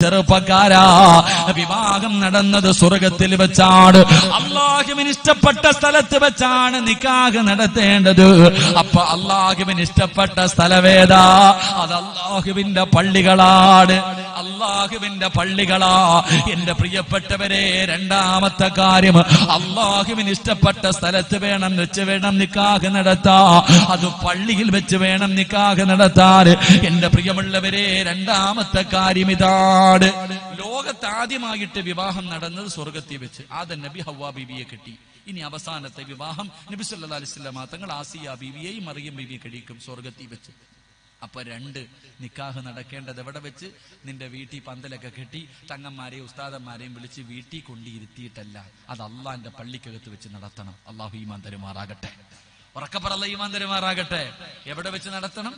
ചെറുപ്പക്കാരാ, വിവാഹം നടന്നത് സ്വർഗത്തിൽ വെച്ചാണ്. അല്ലാഹുവിന് ഇഷ്ടപ്പെട്ട സ്ഥലത്ത് വെച്ചാണ് നിക്കാഹ് നടത്തേണ്ടത്. അപ്പൊ അല്ലാഹുവിന് ഇഷ്ടപ്പെട്ട സ്ഥലവേദാ? അത് അല്ലാഹുവിന്റെ പള്ളികളാണ്. അല്ലാഹുവിന്റെ പള്ളികളാ. എന്റെ പ്രിയപ്പെട്ടവരെ, രണ്ടാമത്തെ കാര്യം, അല്ലാഹുവിന് ഇഷ്ടപ്പെട്ട സ്ഥലത്ത് വേണം നിക്കാഹ് നടത്താ. അത് പള്ളിയിൽ വെച്ച് വേണം നിക്കാഹ് നടത്താൻ. എന്റെ പ്രിയമുള്ളവരെ, രണ്ടാമത്തെ കാര്യം ഇതാണ്. ലോകത്ത് ആദ്യമായിട്ട് വിവാഹം നടന്നത് സ്വർഗത്തിൽ വെച്ച്. ആദം നബി ഹവ്വാ ബീവിയെ കെട്ടി. ഇനി അവസാനത്തെ വിവാഹം നബി സല്ലല്ലാഹു അലൈഹി വസല്ലം തങ്ങൾ ആസിയ ബീവിയെയും മറിയം ബീവിയെ കഴിക്കും സ്വർഗത്തിൽ വെച്ച്. അപ്പൊ രണ്ട് നിക്കാഹ് നടക്കേണ്ടത് എവിടെ വെച്ച്? നിന്റെ വീട്ടിൽ പന്തലൊക്കെ കെട്ടി തങ്ങന്മാരെയും ഉസ്താദന്മാരെയും വിളിച്ച് വീട്ടിൽ കൊണ്ടിരുത്തിയിട്ടല്ല, അത് അള്ളാന്റെ പള്ളിക്കകത്ത് വെച്ച് നടത്തണം. അള്ളാഹു ഈമാൻ തരുമാറാകട്ടെ. ഉറക്കപ്പറല്ല ഈമാൻ തരുമാറാകട്ടെ. എവിടെ വെച്ച് നടത്തണം?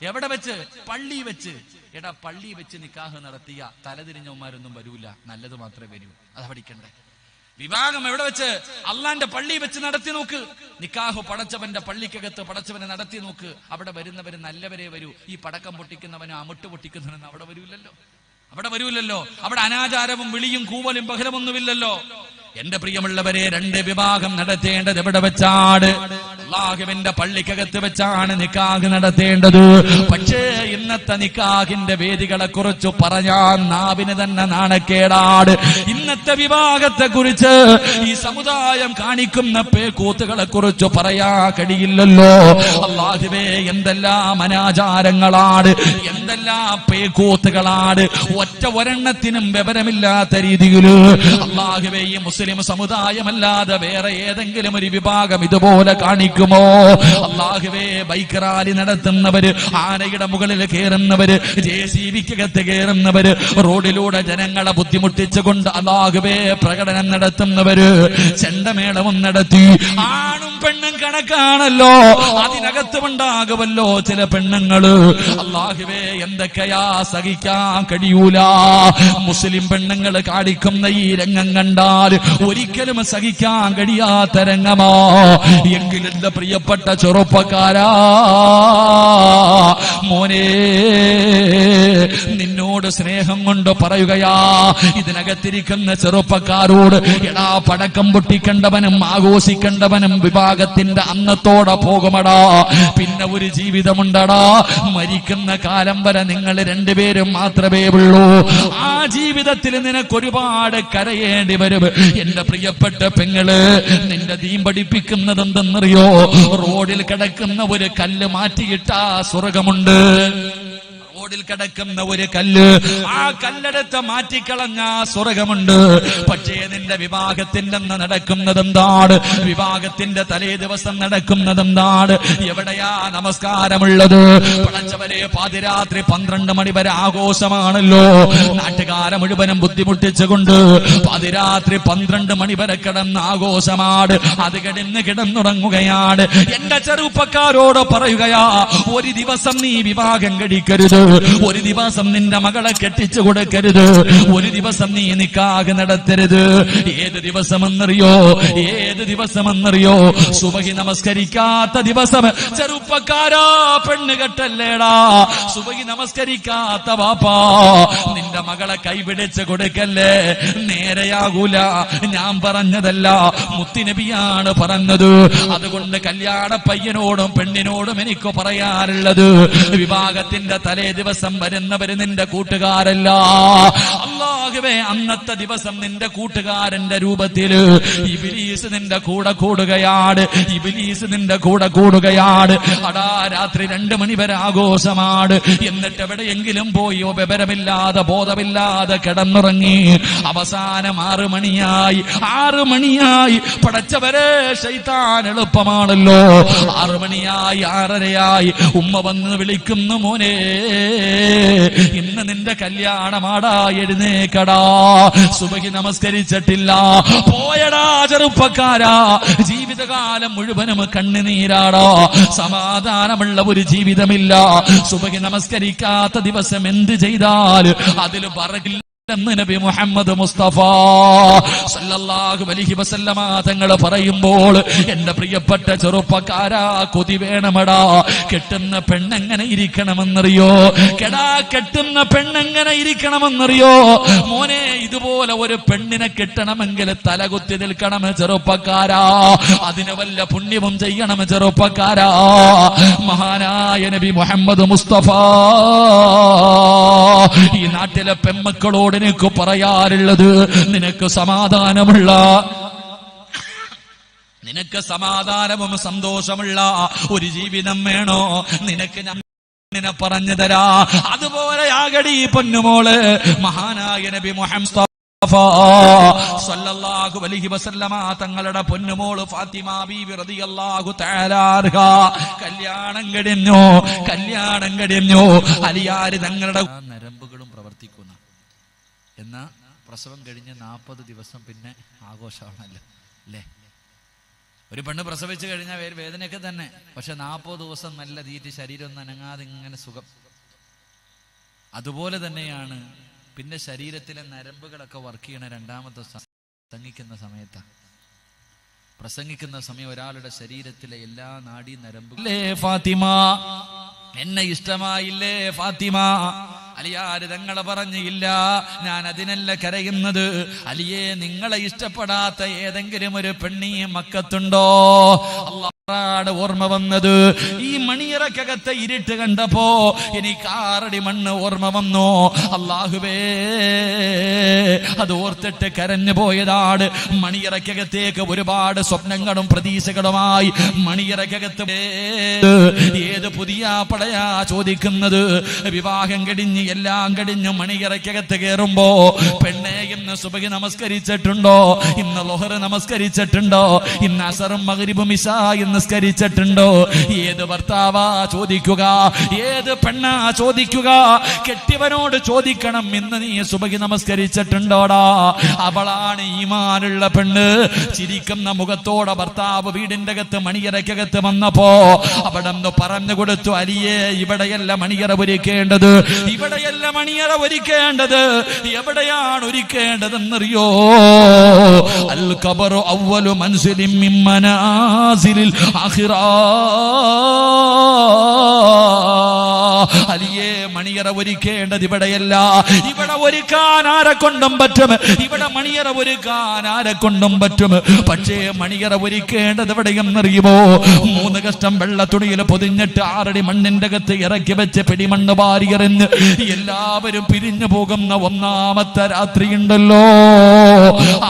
എവിടെ വെച്ച്? പള്ളി വെച്ച്. എടാ, പള്ളി വെച്ച് നിക്കാഹ് നടത്തിയ തലതിരിഞ്ഞവന്മാരൊന്നും വരൂല, നല്ലത് മാത്രമേ വരൂ. അത് പഠിക്കണ്ടേ? വിവാഹം എവിടെ വെച്ച്? അള്ളാന്റെ പള്ളി വെച്ച് നടത്തി നോക്ക്. നിക്കാഹ് പടച്ചവന്റെ പള്ളിക്കകത്ത് പടച്ചവനെ നടത്തി നോക്ക്. അവിടെ വരുന്നവര് നല്ലവരെ വരൂ. ഈ പടക്കം പൊട്ടിക്കുന്നവനും അമുട്ട് പൊട്ടിക്കുന്നവനും അവിടെ വരൂലല്ലോ. അവിടെ അനാചാരവും വിളിയും കൂവലും ബഹളമൊന്നുമില്ലല്ലോ. എന്റെ പ്രിയമുള്ളവരെ, രണ്ട് വിവാഹം നടത്തേണ്ടത് എവിടെ വെച്ചാണ്? അല്ലാഹുവിന്റെ പള്ളിക്കകത്ത് വെച്ചാണ് നിക്കാഹ് നടത്തേണ്ടത്. പക്ഷേ ഇന്നത്തെ നിക്കാഹിന്റെ വേദികളെ കുറിച്ച് പറഞ്ഞാൽ നാവിന് തന്നെ നാണക്കേടാണ്. ഇന്നത്തെ വിവാഹത്തെ കുറിച്ച് ഈ സമുദായം കാണിക്കുന്ന പേക്കൂത്തുകളെ കുറിച്ച് പറയാ കഴിയില്ലല്ലോ. അല്ലാഹുവേ, എന്തെല്ലാം അനാചാരങ്ങളാണ്, എന്തെല്ലാം പേക്കൂത്തുകളാണ്. ഒരെണ്ണത്തിനും വിവരമില്ലാത്ത രീതിയിൽ അല്ലാഹുവേ, ഈ മുസ്ലിം സമുദായമല്ലാതെ വേറെ ഏതെങ്കിലും ഒരു വിഭാഗം ഇതുപോലെ കാണിക്കുമോ? അല്ലാഹുവേ, ബൈക്ക് റാലി നടത്തുന്നവര്, ആനയുടെ മുകളിൽ കയറുന്നവര്, JCBക്കകത്ത് കയറുന്നവര്, റോഡിലൂടെ ജനങ്ങളെ ബുദ്ധിമുട്ടിച്ചുകൊണ്ട് അല്ലാഹുവേ പ്രകടനം നടത്തുന്നവര്, ചെണ്ടമേളവും നടത്തി. ആണും പെണ്ണും കണക്കാണല്ലോ, അതിനകത്തുമുണ്ടാകുമല്ലോ ചില പെണ്ണുങ്ങള്. അല്ലാഹുവേ, എന്തൊക്കെയാ സഹിക്കാൻ കഴിയൂല. മുസ്ലിം പെണ്ണുങ്ങള് കാണിക്കുന്ന ഈ രംഗം കണ്ടാൽ ഒരിക്കലും സഹിക്കാൻ കഴിയാത്ത രംഗമാ. എങ്കിലും എന്റെ പ്രിയപ്പെട്ട ചെറുപ്പക്കാരാ, മോനെ, നിന്നോട് സ്നേഹം കൊണ്ട് പറയുകയാ, ഇതിനകത്തിരിക്കുന്ന ചെറുപ്പക്കാരോട്, എടാ, പടക്കം പൊട്ടിക്കണ്ടവനും ആഘോഷിക്കണ്ടവനും വിഭാഗത്തിന്റെ അന്നത്തോടെ പോകുമടാ. പിന്നെ ഒരു ജീവിതമുണ്ടടാ. മരിക്കുന്ന കാലം വരെ നിങ്ങൾ രണ്ടുപേരും മാത്രമേ ഉള്ളൂ. ആ ജീവിതത്തിൽ നിനക്കൊരുപാട് കരയേണ്ടി വരും. എന്റെ പ്രിയപ്പെട്ട പെങ്ങള്, നിന്റെ ദീൻ പഠിപ്പിക്കുന്നത് എന്തെന്നറിയോ? റോഡിൽ കിടക്കുന്ന ഒരു കല്ല് മാറ്റിയിട്ടാ സ്വർഗമുണ്ട്. റോഡിൽ കിടക്കുന്ന ഒരു കല്ല്, ആ കല്ലെടുത്ത് മാറ്റിക്കളഞ്ഞ സ്വർഗമുണ്ട്. പക്ഷേ നിന്റെ വിവാഹത്തിന്റെ അന്ന് നടക്കുന്നത് എന്താണ്? വിവാഹത്തിന്റെ തലേ ദിവസം നടക്കുന്നത് എന്താണ്? എവിടെയാ നമസ്കാരമുള്ളത്? പടച്ചവരെ, പാതിരാത്രി 12 മണി വരെ ആഘോഷമാണല്ലോ. നാട്ടുകാരെ മുഴുവനും ബുദ്ധിമുട്ടിച്ചുകൊണ്ട് പാതിരാത്രി 12 മണി വരെ കിടന്ന ആഘോഷമാണ്. അത് കിടന്നുറങ്ങുകയാണ്. എന്റെ ചെറുപ്പക്കാരോട് പറയുകയാ, ഒരു ദിവസം നീ വിവാഹം കഴിക്കരുത്. ഒരു ദിവസം നിന്റെ മകളെ കെട്ടിച്ചു കൊടുക്കരുത്. ഒരു ദിവസം നീ നിക്കാഹ് നടത്തരുത്. ഏത് ദിവസമെന്നറിയോ? സുബഹി നമസ്കരിക്കാത്ത ദിവസം. ചെറുപ്പക്കാരാ, പെണ്ണ് കെട്ടല്ലേടാ. സുബഹി നമസ്കരിക്കാത്ത വാപ്പാ, നിന്റെ മകളെ കൈപിടിച്ച് കൊടുക്കല്ലേ. നേരെയാകൂല. ഞാൻ പറഞ്ഞതല്ല, മുത്തുനബിയാണ് പറഞ്ഞത്. അതുകൊണ്ട് കല്യാണ പയ്യനോടും പെണ്ണിനോടും എനിക്ക് പറയാറുള്ളത്, വിവാഹത്തിന്റെ തലേ ദിവസം വരുന്നവര് നിന്റെ കൂട്ടുകാരല്ല. അല്ലാഹുവേ, അന്നത്തെ ദിവസം നിന്റെ കൂട്ടുകാരന്റെ രൂപത്തില് ഇബ്ലീസ് നിന്റെ കൂടെ കൂടുകയാണ്. അടാ, രാത്രി 2 മണി വരെ ആഘോഷമാണ്. എന്നിട്ട് എവിടെയെങ്കിലും പോയി വിവരമില്ലാതെ ബോധമില്ലാതെ കിടന്നുറങ്ങി. അവസാനം 6 മണിയായി. പടച്ചവരെ, ശൈത്താൻ എളുപ്പമാണല്ലോ. 6 മണിയായി, 6:30 ഉമ്മ വന്ന് വിളിക്കുന്നു, മോനെ, ഇന്ന് നിന്റെ കല്യാണമാടാ, എഴുന്നേക്കടാ. സുബഹി നമസ്കരിച്ചിട്ടില്ല. പോയടാ ചെറുപ്പക്കാരാ, ജീവിതകാലം മുഴുവനും കണ്ണുനീരാടാ. സമാധാനമുള്ള ഒരു ജീവിതമില്ല. സുബഹി നമസ്കരിക്കാത്ത ദിവസം എന്ത് ചെയ്താൽ അതിൽ ബറക്കില്ല. എന്ന് നബി മുഹമ്മദ് മുസ്തഫ സല്ലല്ലാഹു അലൈഹി വസല്ലമ തങ്ങൾ പറയുമ്പോൾ എന്റെ പ്രിയപ്പെട്ട ചെറുപ്പക്കാരാ, കൊതി വേണമടാ. കെട്ടുന്ന പെണ്ണെങ്ങനെ ഇരിക്കണമെന്നറിയോ? കെട്ടുന്ന പെണ്ണെങ്ങനെ ഇരിക്കണമെന്നറിയോ? മോനെ, ഇതുപോലെ ഒരു പെണ്ണിനെ കെട്ടണമെങ്കിൽ തലകുത്തി നിൽക്കണം ചെറുപ്പക്കാരാ. അതിന് വല്ല പുണ്യവും ചെയ്യണം ചെറുപ്പക്കാരാ. മഹാനായ നബി മുഹമ്മദ് മുസ്തഫ ഈ നാട്ടിലെ പെമ്മക്കളോട് നിനക്ക് പറയാറുള്ളത്, നിനക്ക് സമാധാനവും സന്തോഷമുള്ള ഒരു ജീവിതം വേണോ? നിനക്ക് ഞാൻ പറഞ്ഞു തരാ. അതുപോലെ ആകടി പൊന്നുമോള്. മഹാനായ നബി മുഹമ്മദ് സല്ലല്ലാഹു അലൈഹി വസല്ലമ തങ്ങളുടെ പൊന്നുമോള് ഫാത്തിമ ബീവി റളിയല്ലാഹു തആല അൻഹ കല്യാണം കഴിഞ്ഞു. അലിയാര് തങ്ങളുടെ നരമ്പുകളും പ്രവർത്തിക്കുന്ന. എന്നാ പ്രസവം കഴിഞ്ഞ് 40 ദിവസം പിന്നെ ആഘോഷമാണല്ലോ അല്ലേ? ഒരു പെണ്ണ് പ്രസവിച്ചു കഴിഞ്ഞാൽ വേദനയൊക്കെ തന്നെ, പക്ഷെ 40 ദിവസം നല്ല തീറ്റി ശരീരം ഒന്നും അനങ്ങാതെ ഇങ്ങനെ സുഖം. അതുപോലെ തന്നെയാണ് പിന്നെ ശരീരത്തിലെ നരമ്പുകളൊക്കെ വർക്ക് ചെയ്യണ രണ്ടാമത്തെ പ്രസംഗിക്കുന്ന സമയം ഒരാളുടെ ശരീരത്തിലെ എല്ലാ നാഡീ നരമ്പുകളേ ഫാത്തിമ, എന്നെ ഇഷ്ടമായില്ലേ ഫാത്തിമ? അലിയാര് തങ്ങളെ പറഞ്ഞില്ല, ഞാൻ അതിനല്ല കരയുന്നത്. അലിയെ, നിങ്ങളെ ഇഷ്ടപ്പെടാത്ത ഏതെങ്കിലും ഒരു പെണ്ണീ മക്കത്തുണ്ടോ? അല്ലാഹുവാണ് ഓർമ്മ വന്നത്. ഈ മണിയറക്കകത്തെ ഇരുട്ട് കണ്ടപ്പോ എനിക്ക് 6 അടി മണ്ണ് ഓർമ്മ വന്നു. അല്ലാഹുവേ, അത് ഓർത്തിട്ട് കരഞ്ഞു പോയതാണ്. മണിയറക്കകത്തേക്ക് ഒരുപാട് സ്വപ്നങ്ങളും പ്രതീക്ഷകളുമായി മണിയറക്കകത്ത് ഏത് പുതിയ പടയാ ചോദിക്കുന്നത്? വിവാഹം കഴിഞ്ഞ് എല്ലാം കഴിഞ്ഞു മണിയറക്കകത്ത് കയറുമ്പോ, പെണ്ണെ ഇന്ന് സുബഹി നമസ്കരിച്ചിട്ടുണ്ടോ? ഇന്ന് ളുഹർ നമസ്കരിച്ചിട്ടുണ്ടോ? ഇന്ന് അസറും മഗ്രിബും ഇശായും നമസ്കരിച്ചിട്ടുണ്ടോ? ഏത് ഭർത്താവാ ചോദിക്കുക? ഏത് പെണ്ണാ ചോദിക്കുക? കെട്ടിയവനോട് ചോദിക്കണം, ഇന്ന് നീ സുബഹി നമസ്കരിച്ചിട്ടുണ്ടോടാ? അവളാണ് ഈമാനുള്ള പെണ്ണ്. ചിരിക്കുന്ന മുഖത്തോടെ ഭർത്താവ് വീടിന്റെ അകത്ത് മണിയറക്കകത്ത് വന്നപ്പോ അവിടെ നിന്ന് പറഞ്ഞു കൊടുത്തു, അലിയെ, ഇവിടെയല്ല മണിയറ ഒരുക്കേണ്ടത്, ഇവിടെയല്ല മണിയറ ഒരുക്കേണ്ടത്. എവിടെയാണ് ഒരുക്കേണ്ടതെന്നറിയോ? അൽ ഖബറു അവ്വലു മൻസിലിൻ മിൻ മനാസിലിൽ ആഖിറ. അലിയെ, മണിയറ ഒരുക്കേണ്ടത് ഇവിടെയല്ല. ഇവിടെ ഒരുക്കാൻ ആരെ കൊണ്ടും പറ്റും, ഇവിടെ മണിയറ ഒരുക്കാൻ ആരെ കൊണ്ടും പറ്റും. പക്ഷേ മണിയറ ഒരുക്കേണ്ടത് എവിടെയെന്നറിയുമോ? 3 കഷ്ടം വെള്ള തുണിയിൽ പൊതിഞ്ഞിട്ട് 6 അടി മണ്ണിന്റെ അകത്ത് ഇറക്കി വെച്ച് പിടിമണ്ണ് വാരിയെറിഞ്ഞ് എല്ലാവരും പിരിഞ്ഞു പോകുന്ന 1ാമത്തെ രാത്രി ഉണ്ടല്ലോ,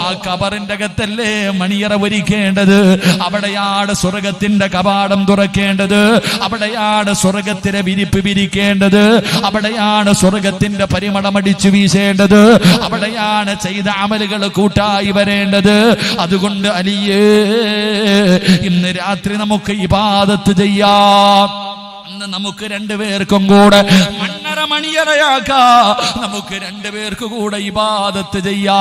ആ ഖബറിന്റെ അകത്തല്ലേ മണിയറ ഒരുക്കേണ്ടത്. അവിടെയാണ് സ്വർഗത്തിന്റെ കവാടം തുറക്കേണ്ടത്, അവിടെയാണ് സ്വർഗത്തിലെ വിരിപ്പ് വിരിക്കേണ്ടത്, അവിടെയാണ് സ്വർഗത്തിന്റെ പരിമളമടിച്ചു വീശേണ്ടത്, അവിടെയാണ് ചെയ്ത അമലുകൾ കൂട്ടായി വരേണ്ടത്. അതുകൊണ്ട് അലിയേ, ഇന്ന് രാത്രി നമുക്ക് ഇബാദത്ത് ചെയ്യാം. നമുക്ക് 2 പേർക്കും കൂടെ മണ്ണറ മണിയറയാക്കാ. നമുക്ക് 2 പേർക്ക് കൂടെ ഇബാദത്ത് ചെയ്യാ.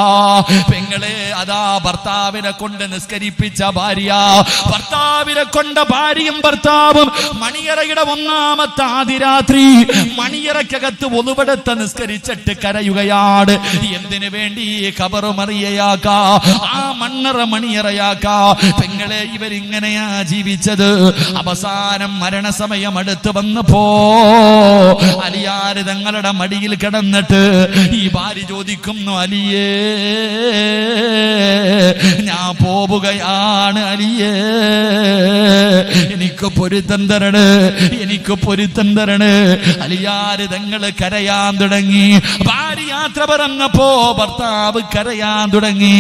പെങ്ങളെ, അതാ ഭർത്താവിനെ കൊണ്ട് നിസ്കരിപ്പിച്ച ഭാര്യ, ഭർത്താവിനെ കൊണ്ട് ഭാര്യയും ഭർത്താവും മണിയറയുടെ 1ാമത്തെ ആദിരാത്രി മണിയറക്കകത്ത് ഒന്നുപെടുത്ത നിസ്കരിച്ചിട്ട് കരയുകയാണ്. എന്തിനു വേണ്ടി? ഖബറ് മറിയയാക്കാ, ആ മണ്ണറ മണിയറയാക്കാ. പെങ്ങളെ, ഇവരിങ്ങനെയാ ജീവിച്ചത്. അവസാനം മരണസമയം അടുത്ത് വന്നപ്പോ അലിയാര് തങ്ങളുടെ മടിയിൽ കിടന്നിട്ട് ഈ ഭാര്യ ചോദിക്കുന്നു, അലിയേ, ഞാൻ പോവുകയാണ് അലിയേ, എനിക്ക് പൊരുത്തം തരണേ, എനിക്ക് പൊരുത്തം തരണേ. അലിയാര് തങ്ങള് കരയാൻ തുടങ്ങി. ഭാര്യ യാത്ര പറഞ്ഞപ്പോ ഭർത്താവ് കരയാൻ തുടങ്ങി.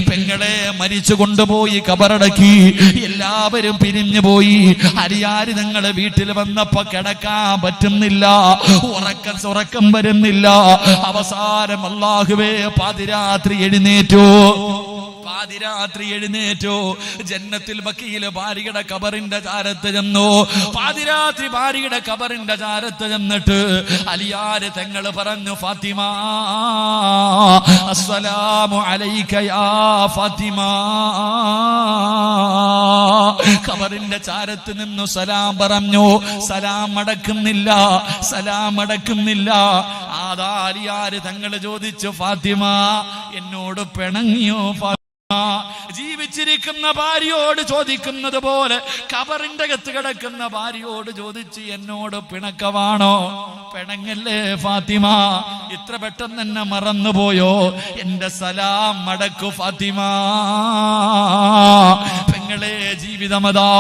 പെങ്ങളെ മരിച്ചു കൊണ്ടുപോയി കബറടക്കി. എല്ലാവരും പിരിഞ്ഞു പോയി. അലിയാര് തങ്ങള് വീട്ടിൽ വന്നപ്പോ കിടക്കാൻ പറ്റുന്നില്ല, ഉറക്കം വരുന്നില്ല. അവസാനം അല്ലാഹുവേ പാതിരാത്രി എഴുന്നേറ്റു. പാതിരാത്രി എഴുന്നേറ്റു, ജന്നത്തിൽ ബഖീല് ഭാര്യയുടെ ഖബറിന്റെ ചാരത്ത് ചെന്നു. പാതിരാത്രി ഭാര്യയുടെ ഖബറിന്റെ ചാരത്ത് ചെന്നിട്ട് അലിയാര് തങ്ങൾ പറഞ്ഞു, ഫാത്തിമ അസ്സലാമു അലൈക യാ ഫാത്തിമ. ഖബറിന്റെ ചാരത്ത് നിന്നു സലാം പറഞ്ഞു. സലാം അടക്കുന്നില്ല, സലാം അടക്കുന്നില്ല. ആദാലിയാര് തങ്ങൾ ചോദിച്ചു, ഫാത്തിമ എന്നോട് പിണങ്ങിയോ? ജീവിച്ചിരിക്കുന്ന ഭാര്യയോട് ചോദിക്കുന്നത് പോലെ ഖബറിന്റെ അകത്ത് കിടക്കുന്ന ഭാര്യയോട് ചോദിച്ച് എന്നോട് പിണക്കമാണോ? പിണങ്ങല്ലേ ഫാത്തിമ, ഇത്ര പെട്ടെന്ന് എന്നെ മറന്നുപോയോ? എന്റെ സലാം മടക്കു ഫാത്തിമ. പെങ്ങളെ, ജീവിതമതാ.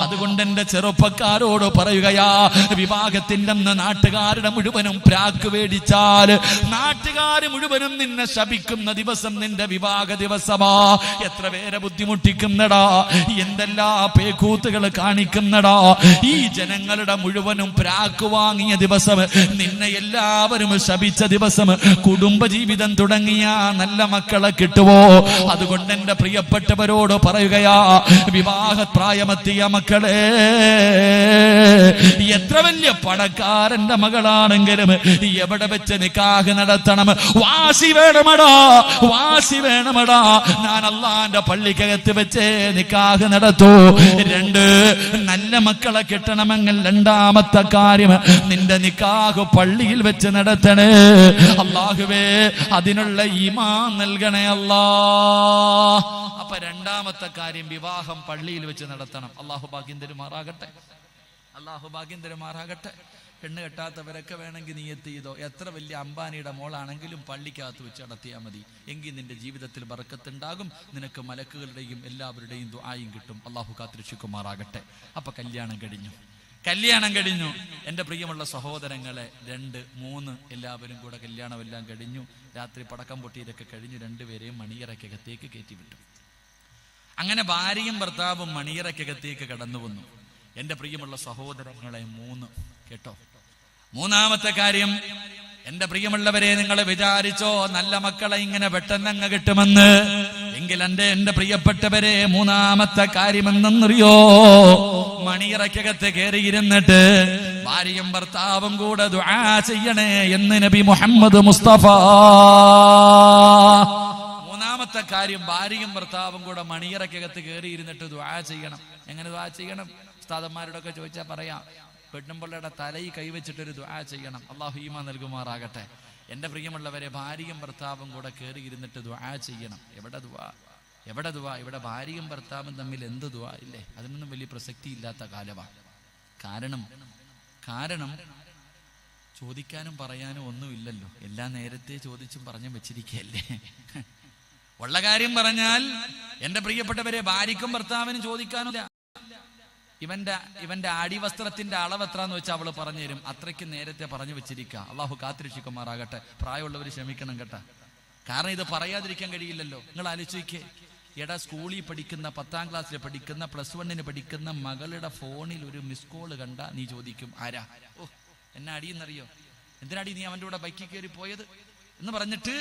അതുകൊണ്ട് എന്റെ ചെറുപ്പക്കാരോട് പറയുകയാ, വിവാഹത്തിന്റെ അന്ന് നാട്ടുകാരുടെ മുഴുവനും പ്രാക്ക് വേടിച്ചാൽ നാട്ടുകാര് മുഴുവനും നിന്നെ ശപിക്കുന്ന ദിവസം നിന്റെ വിവാഹ ദിവസമാ. എത്ര പേരെ ബുദ്ധിമുട്ടിക്കുന്നടാ, എന്തെല്ലാ പേക്കൂത്തുകൾ കാണിക്കുന്നടാ. ഈ ജനങ്ങളുടെ മുഴുവനും പ്രാക്ക് വാങ്ങിയ ദിവസം, നിന്നെ എല്ലാവരും ശപിച്ച ദിവസം, കുടുംബജീവിതം തുടങ്ങിയ നല്ല മക്കളെ കിട്ടുവോ? അതുകൊണ്ട് എന്റെ പ്രിയപ്പെട്ടവരോട് പറയുകയാ, വിവാഹപ്രായമെത്തിയ മക്കളെ, എത്ര വലിയ പണക്കാരന്റെ മകളാണെങ്കിലും എവിടെ വെച്ച് നിക്കാഹ് നടത്തണം? വാശി വേണമടാ, വാശി വേണമടാ. ഞാൻ അള്ളാന്റെ പള്ളിക്കകത്ത് വെച്ച് നിക്കാഹ് നടത്തൂ. രണ്ട്, നല്ല മക്കളെ കിട്ടണമെങ്കിൽ രണ്ടാമത്തെ കാര്യം, നിന്റെ നിക്കാഹ് പള്ളിയിൽ വെച്ച് നടത്തണേ. അല്ലാഹുവേ, അതിനുള്ള ഈമാൻ നൽകണേ അല്ലാ. അപ്പൊ രണ്ടാമത്തെ കാര്യം, വിവാഹം പള്ളിയിൽ വെച്ച് നടത്തണം. അല്ലാഹു ഭാഗ്യം തരുമാറാകട്ടെ, അല്ലാഹു ഭാഗ്യം തരുമാറാകട്ടെ. പെണ്ണ് കെട്ടാത്തവരൊക്കെ വേണമെങ്കിൽ നിയത്ത് ചെയ്തോ. എത്ര വലിയ അംബാനിയുടെ മോളാണെങ്കിലും പള്ളിക്കകത്ത് വെച്ച് നടത്തിയാൽ മതി. എങ്കിൽ നിന്റെ ജീവിതത്തിൽ ബർക്കത്തുണ്ടാകും. നിനക്ക് മലക്കുകളുടെയും എല്ലാവരുടെയും ദുആയും കിട്ടും. അല്ലാഹു കാത്തുരക്ഷിക്കുമാറാകട്ടെ. അപ്പൊ കല്യാണം കഴിഞ്ഞു, കല്യാണം കഴിഞ്ഞു. എൻ്റെ പ്രിയമുള്ള സഹോദരങ്ങളെ, 2, 3 എല്ലാവരും കൂടെ കല്യാണം എല്ലാം കഴിഞ്ഞു. രാത്രി പടക്കം പൊട്ടിയതൊക്കെ കഴിഞ്ഞു. രണ്ടുപേരെയും മണിയറയ്ക്കകത്തേക്ക് കയറ്റിവിട്ടു. അങ്ങനെ ഭാര്യയും ഭർത്താവും മണിയറയ്ക്കകത്തേക്ക് കടന്നു വന്നു. എൻ്റെ പ്രിയമുള്ള സഹോദരങ്ങളെ, 3 കേട്ടോ. മൂന്നാമത്തെ കാര്യം, എന്റെ പ്രിയമുള്ളവരെ, നിങ്ങൾ വിചാരിച്ചോ നല്ല മക്കളെ ഇങ്ങനെ പെട്ടെന്നങ്ങ് കിട്ടുമെന്ന്? എങ്കിൽ എന്റെ പ്രിയപ്പെട്ടവരെ, മൂന്നാമത്തെ കാര്യം എന്തെന്നറിയോ? മണിയറയ്ക്കകത്ത് കയറിയിരുന്നിട്ട് ഭാര്യയും ഭർത്താവും കൂടെ ദുആ ചെയ്യണേ എന്ന് നബി മുഹമ്മദ് മുസ്തഫ. മൂന്നാമത്തെ കാര്യം, ഭാര്യയും ഭർത്താവും കൂടെ മണിയറയ്ക്കകത്ത് കയറിയിരുന്നിട്ട് ദുആ ചെയ്യണം. എങ്ങനെ ദുആ ചെയ്യണം? ഉസ്താദന്മാരോടൊക്കെ ചോദിച്ചാൽ പറയാം. പെണ്ണുമ്പിള്ളയുടെ തലയിൽ കൈവച്ചിട്ടൊരു ദുആ ചെയ്യണം. അല്ലാഹു ഈമാൻ നൽകുമാറാകട്ടെ. എൻ്റെ പ്രിയമുള്ളവരെ, ഭാര്യയും ഭർത്താവും കൂടെ കയറി ഇരുന്നിട്ട് ദുആ ചെയ്യണം. എവിടെ ദുആ? എവിടെ ദുആ? ഇവിടെ ഭാര്യയും ഭർത്താവും തമ്മിൽ എന്ത് ദുആ ഇല്ലേ? അതിനൊന്നും വലിയ പ്രസക്തി ഇല്ലാത്ത കാലമാണ്. കാരണം ചോദിക്കാനും പറയാനും ഒന്നുമില്ലല്ലോ. എല്ലാം നേരത്തെ ചോദിച്ചും പറഞ്ഞും വെച്ചിരിക്കുകയല്ലേ. ഉള്ള കാര്യം പറഞ്ഞാൽ, എൻ്റെ പ്രിയപ്പെട്ടവരെ, ഭാര്യയ്ക്കും ഭർത്താവിനും ചോദിക്കാനില്ല. ഇവന്റെ അടിവസ്ത്രത്തിന്റെ അളവ് എത്രാന്ന് വെച്ചാൽ അവള് പറഞ്ഞു തരും. അത്രയ്ക്ക് നേരത്തെ പറഞ്ഞു വെച്ചിരിക്കുക. അള്ളാഹു കാത്തിരക്ഷിക്കുമാറാകട്ടെ. പ്രായമുള്ളവർ ക്ഷമിക്കണം കേട്ടാ. കാരണം ഇത് പറയാതിരിക്കാൻ കഴിയില്ലല്ലോ. നിങ്ങൾ ആലോചിക്കേ, എടാ, സ്കൂളിൽ പഠിക്കുന്ന, 10ാം ക്ലാസ്സിൽ പഠിക്കുന്ന, +1 പഠിക്കുന്ന മകളുടെ ഫോണിൽ ഒരു മിസ് കോള് കണ്ട നീ ചോദിക്കും, ആരാ? ഓ, എന്നെ അടിയെന്നറിയോ? എന്തിനാടി നീ അവന്റെ കൂടെ ബൈക്കിൽ കയറി പോയത് എന്ന് പറഞ്ഞിട്ട്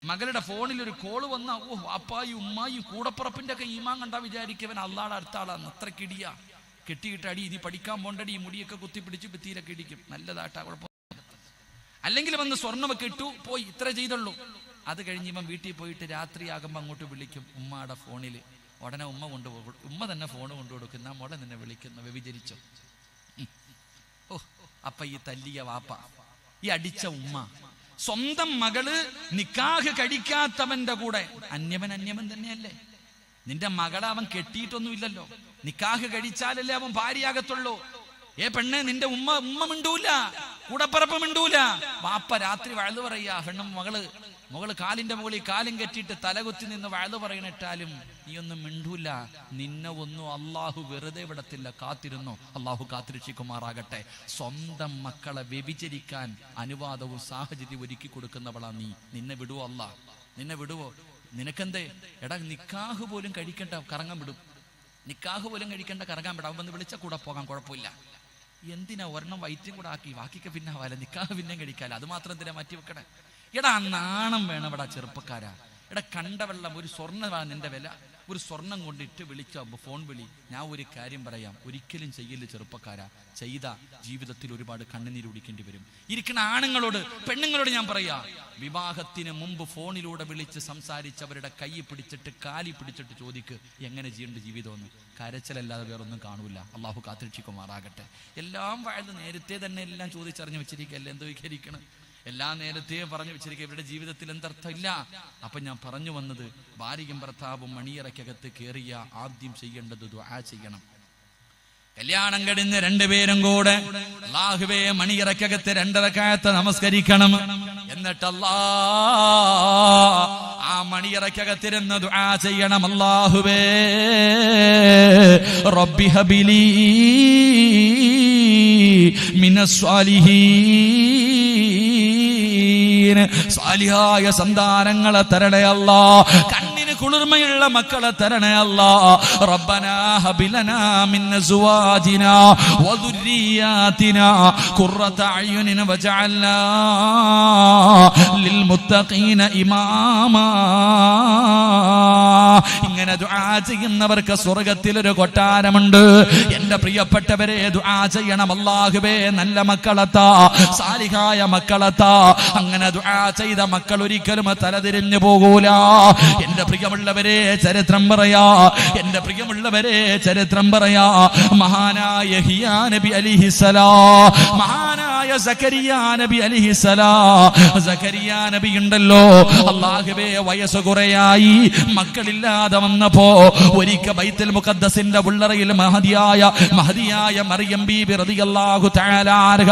മകളുടെ ഫോണിൽ ഒരു കോള് വന്ന, ഓ, അപ്പായും ഉമ്മായും കൂടപ്പുറപ്പിന്റെ ഒക്കെ ഈമാൻ കണ്ടാ വിചാരിക്കവൻ അള്ളാടെ അടുത്ത ആളാന്ന്. അത്രക്കിടിയാ. കെട്ടിയിട്ട് അടി, നീ പഠിക്കാൻ പോണ്ടടി, മുടിയൊക്കെ കുത്തിപ്പിടിച്ച് ഭിത്തിയിലൊക്കെ ഇടിക്കും. നല്ലതാട്ടാ, കുഴപ്പം. അല്ലെങ്കിൽ വന്ന് സ്വർണ്ണമൊക്കെ ഇട്ടു പോയി, ഇത്ര ചെയ്തുള്ളൂ. അത് കഴിഞ്ഞ് ഇവൻ വീട്ടിൽ പോയിട്ട് രാത്രിയാകുമ്പോൾ അങ്ങോട്ട് വിളിക്കും ഉമ്മയുടെ ഫോണിൽ. ഉടനെ ഉമ്മ കൊണ്ടുപോകും. ഉമ്മ തന്നെ ഫോൺ കൊണ്ടുകൊടുക്കുന്ന, മോളെ നിന്നെ വിളിക്കുന്ന, വ്യഭിചരിച്ചോ? ഓ, അപ്പൊ ഈ തല്ലിയ വാപ്പ, ഈ അടിച്ച ഉമ്മ, സ്വന്തം മകള് നിക്കാഹ് കഴിക്കാത്തവന്റെ കൂടെ, അന്യമൻ തന്നെയല്ലേ? നിന്റെ മകളെ അവൻ കെട്ടിയിട്ടൊന്നുമില്ലല്ലോ. നിക്കാഹ് കഴിച്ചാലല്ലേ അവൻ ഭാര്യയാകത്തുള്ളൂ. പെണ്ണെ, നിന്റെ ഉമ്മ മിണ്ടൂല, കൂടപ്പറപ്പ് മിണ്ടൂല. വാപ്പ രാത്രി വഴുതു പറയാ, പെണ്ണും മകള് കാലിന്റെ മുകളിൽ കാലും കെട്ടിയിട്ട് തലകുത്തി നിന്ന് വഴുതു പറയണിട്ടാലും നീ ഒന്നും മിണ്ടൂല. നിന്നെ ഒന്നും അള്ളാഹു വെറുതെ വിടത്തില്ല. കാത്തിരുന്നോ. അള്ളാഹു കാത്തിരക്ഷിക്കുമാറാകട്ടെ. സ്വന്തം മക്കളെ വ്യഭിചരിക്കാൻ അനുവാദവും സാഹചര്യം ഒരുക്കി കൊടുക്കുന്നവളാ നീ. നിന്നെ വിടുവോ അല്ലാഹ്? നിന്നെ വിടുവോ? നിനക്കെന്തേ? എടാ, നിക്കാഹ് പോലും കഴിക്കണ്ട, കറങ്ങാൻ വിടും. നിക്കാഹ് പോലും കഴിക്കേണ്ട, കറങ്ങാൻ വിടാം. വന്ന് വിളിച്ച കൂടെ പോകാൻ, കുഴപ്പമില്ല. എന്തിനാ ഒരെണ്ണം വയറ്റും കൂടെ ആക്കി ബാക്കിക്ക് പിന്നെ ആവാല? നിക്കാഹ് പിന്നെയും കഴിക്കാല. അത് മാത്രം എന്തിനാ മാറ്റി വെക്കണേ? എടാ, നാണം വേണം ഇവിടെ ചെറുപ്പക്കാരാ. എടാ കണ്ട വെള്ളം ഒരു സ്വർണ്ണമാണ് നിന്റെ വില. ഒരു സ്വർണം കൊണ്ടിട്ട് വിളിക്കാം, ഫോൺ വിളി. ഞാൻ ഒരു കാര്യം പറയാം, ഒരിക്കലും ചെയ്യില്ല ചെറുപ്പക്കാരാ. ചെയ്ത ജീവിതത്തിൽ ഒരുപാട് കണ്ണുനീര് കുടിക്കേണ്ടി വരും. ഇരിക്കുന്ന ആണുങ്ങളോട് പെണ്ണുങ്ങളോട് ഞാൻ പറയാ, വിവാഹത്തിന് മുമ്പ് ഫോണിലൂടെ വിളിച്ച് സംസാരിച്ചവരുടെ കൈ പിടിച്ചിട്ട് കാലി പിടിച്ചിട്ട് ചോദിക്ക് എങ്ങനെ ചെയ്യേണ്ട ജീവിതമെന്ന്. കരച്ചിലല്ലാതെ വേറൊന്നും കാണൂല. അള്ളാഹു കാത്തിരക്ഷിക്കുമാറാകട്ടെ. എല്ലാം വാഴ്ന്ന് നേരത്തെ തന്നെ എല്ലാം ചോദിച്ചറിഞ്ഞു വെച്ചിരിക്കുകയല്ലേ, എന്തോ വിചാരിക്കണം. എല്ലാം നേരത്തെ പറഞ്ഞു വെച്ചിരിക്കുക. ഇവരുടെ ജീവിതത്തിൽ എന്തർത്ഥമില്ല. അപ്പൊ ഞാൻ പറഞ്ഞു വന്നത്, ഭാര്യയും ഭർത്താവും മണിയറയ്ക്കകത്ത് കയറിയ ആദ്യം ചെയ്യേണ്ടത് ദുആ ചെയ്യണം. കല്യാണം കഴിഞ്ഞ് രണ്ടുപേരും കൂടെ അല്ലാഹുവേ മണിയറയ്ക്കകത്ത് 2 റക്അത്ത് നമസ്കരിക്കണം. എന്നിട്ട് ആ മണിയറയ്ക്കകത്തിരുന്ന് ദുആ ചെയ്യണം. അല്ലാഹുവേ റബ്ബി ഹബിലി മിനസ് സ്വാലിഹീൻ, സാലിഹായ സന്താനങ്ങളെ തരണേ അല്ലാ. കണ്ണിന് കുളിർമയുള്ള മക്കളെ തരണേ അല്ലാ. റബ്ബനാ ഹബിലനാ മിൻ അസ്വാജിനാ വദുർരിയാതിനാ ഖുർറത അയ്യുനിൻ വജഅൽനാ ലിൽമുത്തഖീന ഇമാമാ. ഇങ്ങനെ ദുആ ചെയ്യുന്നവർക്ക് സ്വർഗ്ഗത്തിൽ ഒരു കൊട്ടാരമുണ്ട്. എന്റെ പ്രിയപ്പെട്ടവരെ, ദുആ ചെയ്യണം. അല്ലാഹുവേ നല്ല മക്കളെത്താ, സാലിഹായ മക്കളെത്താ. അങ്ങനെ ദുആ ചെയ്ത മക്കൾ ഒരിക്കലും തലതിരിഞ്ഞു പോകൂല. എന്റെ പ്രിയമുള്ളവരെ ചരിത്രം പറയാ, എന്റെ പ്രിയമുള്ളവരെ ചരിത്രം പറയാ. മഹാനായ യഹ്യാ നബി അലൈഹിസ്സലാം, മഹാനായ സക്കരിയാ നബി അലൈഹിസ്സലാം. സക്കരിയാ നബി ഉണ്ടല്ലോ, അല്ലാഹുവേ വയസ്സ് കുറയായി, മക്കളില്ലാതെ വന്നപ്പോ ഒരിക്കൽ ബൈത്തുൽ മുഖദ്ദസിന്റെ ഉള്ളറയിൽ മഹദിയായ മറിയം ബീബി റളിയല്ലാഹു തആല അൻഹ,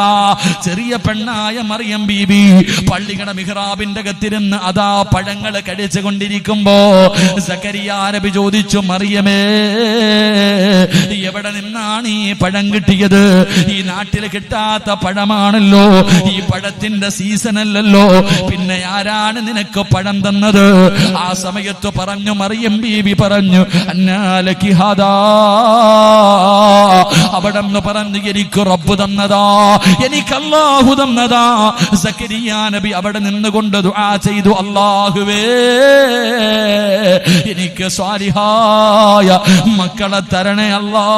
ചെറിയ പെണ്ണായ മറിയം ബീബി പള്ളിയുടെ മിഹ്റാബിന്റെ അകത്തിരുന്ന് അതാ പഴങ്ങൾ കടിച്ചു കൊണ്ടിരിക്കുമ്പോ സക്കരിയാ നബി ചോദിച്ചു, മറിയമേ എവിടെ നിന്നാണ് ഈ പഴം കിട്ടിയത്? ഈ നാട്ടിൽ കിട്ടാത്ത പഴമാണല്ലോ, ഈ പഴത്തിന്റെ സീസൺ അല്ലല്ലോ, പിന്നെ ആരാണ് നിനക്ക് പഴം തന്നത്? ആ സമയത്ത് പറഞ്ഞു, മറിയം ബീബി പറഞ്ഞു, അന്നാലകി ഹാദാ, അവിടെന്ന് പറഞ്ഞു, എനിക്ക് റബ്ബ് തന്നതാ, എനിക്ക് അല്ലാഹു തന്നതാ. സക്കരിയാ നബി അവിടെ നിന്നുകൊണ്ട് ദുആ ചെയ്തു, അല്ലാഹുവേ എനിക്ക് സ്വാലിഹായ മക്കളെ തരണേ അല്ലാ.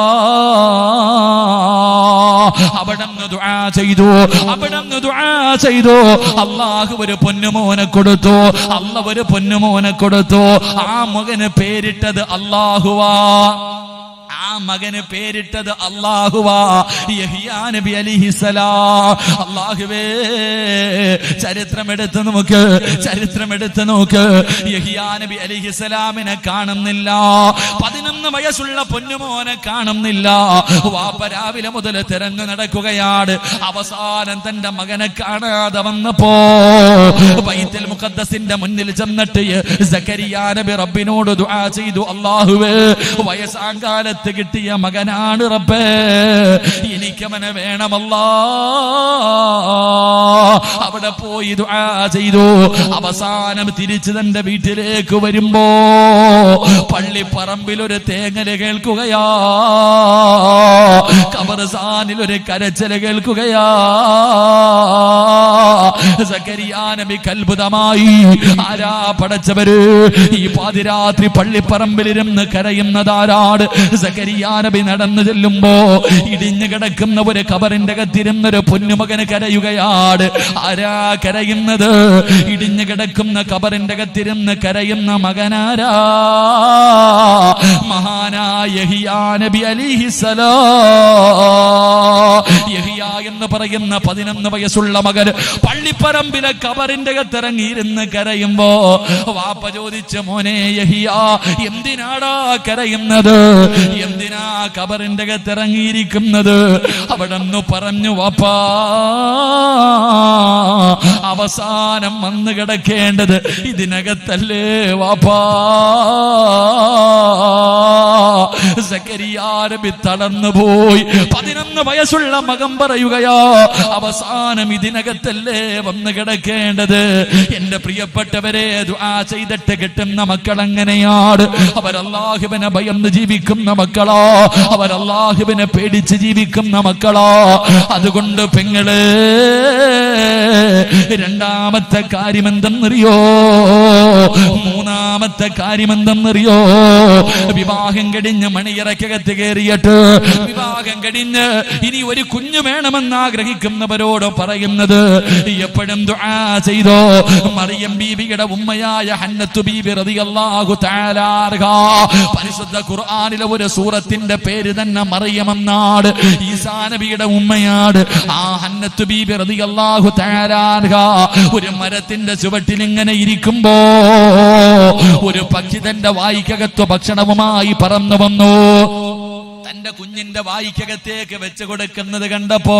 അവിടെന്ന് ദുആ ചെയ്തു, അവിടെന്ന് ദുആ ചെയ്തു. അല്ലാഹു ഒരു പൊന്നുമോനെ കൊടുത്തു, അല്ലാഹു ഒരു പൊന്നുമോനെ കൊടുത്തു. ആ മകന് പേരിട്ടത് അല്ലാഹുവാ, ആ മകന് പേരിട്ടത് അല്ലാഹുവാ, യഹ്യാ നബി അലൈഹിസ്സലാം. അല്ലാഹുവേ ചരിത്രമെടുത്ത് നോക്ക്, ചരിത്രമെടുത്ത് നോക്ക്. യഹ്യാ നബി അലൈഹിസ്സലാമിനെ കാണുന്നില്ല, 11 വയസ്സുള്ള പൊന്നുമോനെ കാണുന്നില്ല. വാപ്പ രാവിലെ മുതൽ തിരഞ്ഞു നടക്കുകയാണ്. അവസാനം തന്റെ മകനെ കാണാതെ വന്നപ്പോ ബൈത്തുൽ മുഖദ്ദസിന്റെ മുന്നിൽ ചെന്നിട്ട് സക്കരിയാ നബി റബ്ബിനോട് ദുആ ചെയ്തു, അല്ലാഹുവേ വയസ്സാങ്കാലത്ത് കിട്ടിയ മകനാണ് റബ്ബേ, എനിക്കവനെ വേണമല്ലാ. അവിടെ പോയി ദുആ ചെയ്തു. അവസാനം തിരിച്ചു തന്റെ വീട്ടിലേക്ക് വരുമ്പോ പള്ളിപ്പറമ്പിൽ ഒരു തേങ്ങല് കേൾക്കുകയാ, ഖബർസ്ഥാനിൽ ഒരു കരച്ചില് കേൾക്കുകയാ. സക്കരിയാ നബി അത്ഭുതമായി, ആരാ പടച്ചവര്? ഈ പാതിരാത്രി പള്ളിപ്പറമ്പിലിരുന്ന് കരയുന്നതാരാട്? സക്കരിയാ നബി നടന്നു ചെല്ലുമ്പോ ഇടിഞ്ഞു കിടക്കുന്ന ഒരു ഖബറിന്റെ അകത്തിരുന്നൊരു പൊന്നുമകന് കരയുകയാണ്. ആരാ കരയുന്നത്? ഇടിഞ്ഞു കിടക്കുന്ന ഖബറിന്റെ അകത്തിരുന്ന് കരയുന്ന മകനാരാ? മഹാനായ യഹ്യാ നബി അലൈഹിസ്സലാം. യഹ്യാ എന്ന് പറയുന്ന 11 വയസ്സുള്ള മകൻ പള്ളിപ്പറമ്പിലെ ഖബറിന്റെ അകത്തിറങ്ങിയിരുന്ന് കരയുമ്പോ വാപ്പ ചോദിച്ചു, മോനെ യഹ്യാ എന്തിനാടാ കരയുന്നത്? എന്തിനാ ഖബറിന്റെ അകത്തിറങ്ങിയിരിക്കുന്നത്? അവിടെ നിന്ന് പറഞ്ഞു, വാപ്പാ അവസാനം വന്ന് കിടക്കേണ്ടത് ഇതിനകത്തല്ലേ വാപ്പാ. സക്കരിയാ നബി തളർന്നു പോയി. 11 വയസ്സുള്ള മകൻ പറയുകയോ, അവസാനം ഇതിനകത്തല്ലേ വന്ന് കിടക്കേണ്ടത്? എന്റെ പ്രിയപ്പെട്ടവരെ, ദുആ ചെയ്തിട്ട് കിട്ടുന്ന മക്കൾ എങ്ങനെയാണ്? അവർ അല്ലാഹുവിനെ ഭയന്ന് ജീവിക്കുന്ന മക്കളോ, അവർ അല്ലാഹുവിനെ പേടിച്ച് ജീവിക്കുന്ന മക്കളോ. അതുകൊണ്ട് പെങ്ങളെ, രണ്ടാമത്തെ കാര്യം എന്തെന്നറിയോ? മൂന്നാമത്തെ കാര്യം എന്തെന്നറിയോ? വിവാഹം കഴിഞ്ഞ് മണിയറക്കകത്ത് കയറിയിട്ട് വിവാഹം കഴിഞ്ഞ് ഇനി ഒരു കുഞ്ഞു വേണമെന്ന് ആഗ്രഹിക്കുന്നവരോട് പറയുന്നത് എപ്പോഴും ദുആ ചെയ്തോ. മറിയം ബീവിയുടെ ഉമ്മയായ ഹന്നത്തു ബീബി റളിയല്ലാഹു തആല അൻഹാ, പരിശുദ്ധ ഖുർആനിലെ ഒരു സൂറത്തിന്റെ പേര് തന്നെ മറിയം എന്നാണ്. ഈസാ നബിയുടെ ഉമ്മയാണ്. ആ ഹന്നത്തു ബീബി റളിയല്ലാഹു തആല അൻഹാ ഒരു മരത്തിന്റെ ചുവട്ടിൽ ഇങ്ങനെ ഇരിക്കുമ്പോ ഒരു പക്ഷി തന്റെ വായ്ക്കകത്ത് ഭക്ഷണവുമായി പറന്നു വന്നു. തന്റെ കുഞ്ഞിന്റെ വായ്ക്കകത്തേക്ക് വെച്ച് കൊടുക്കുന്നത് കണ്ടപ്പോ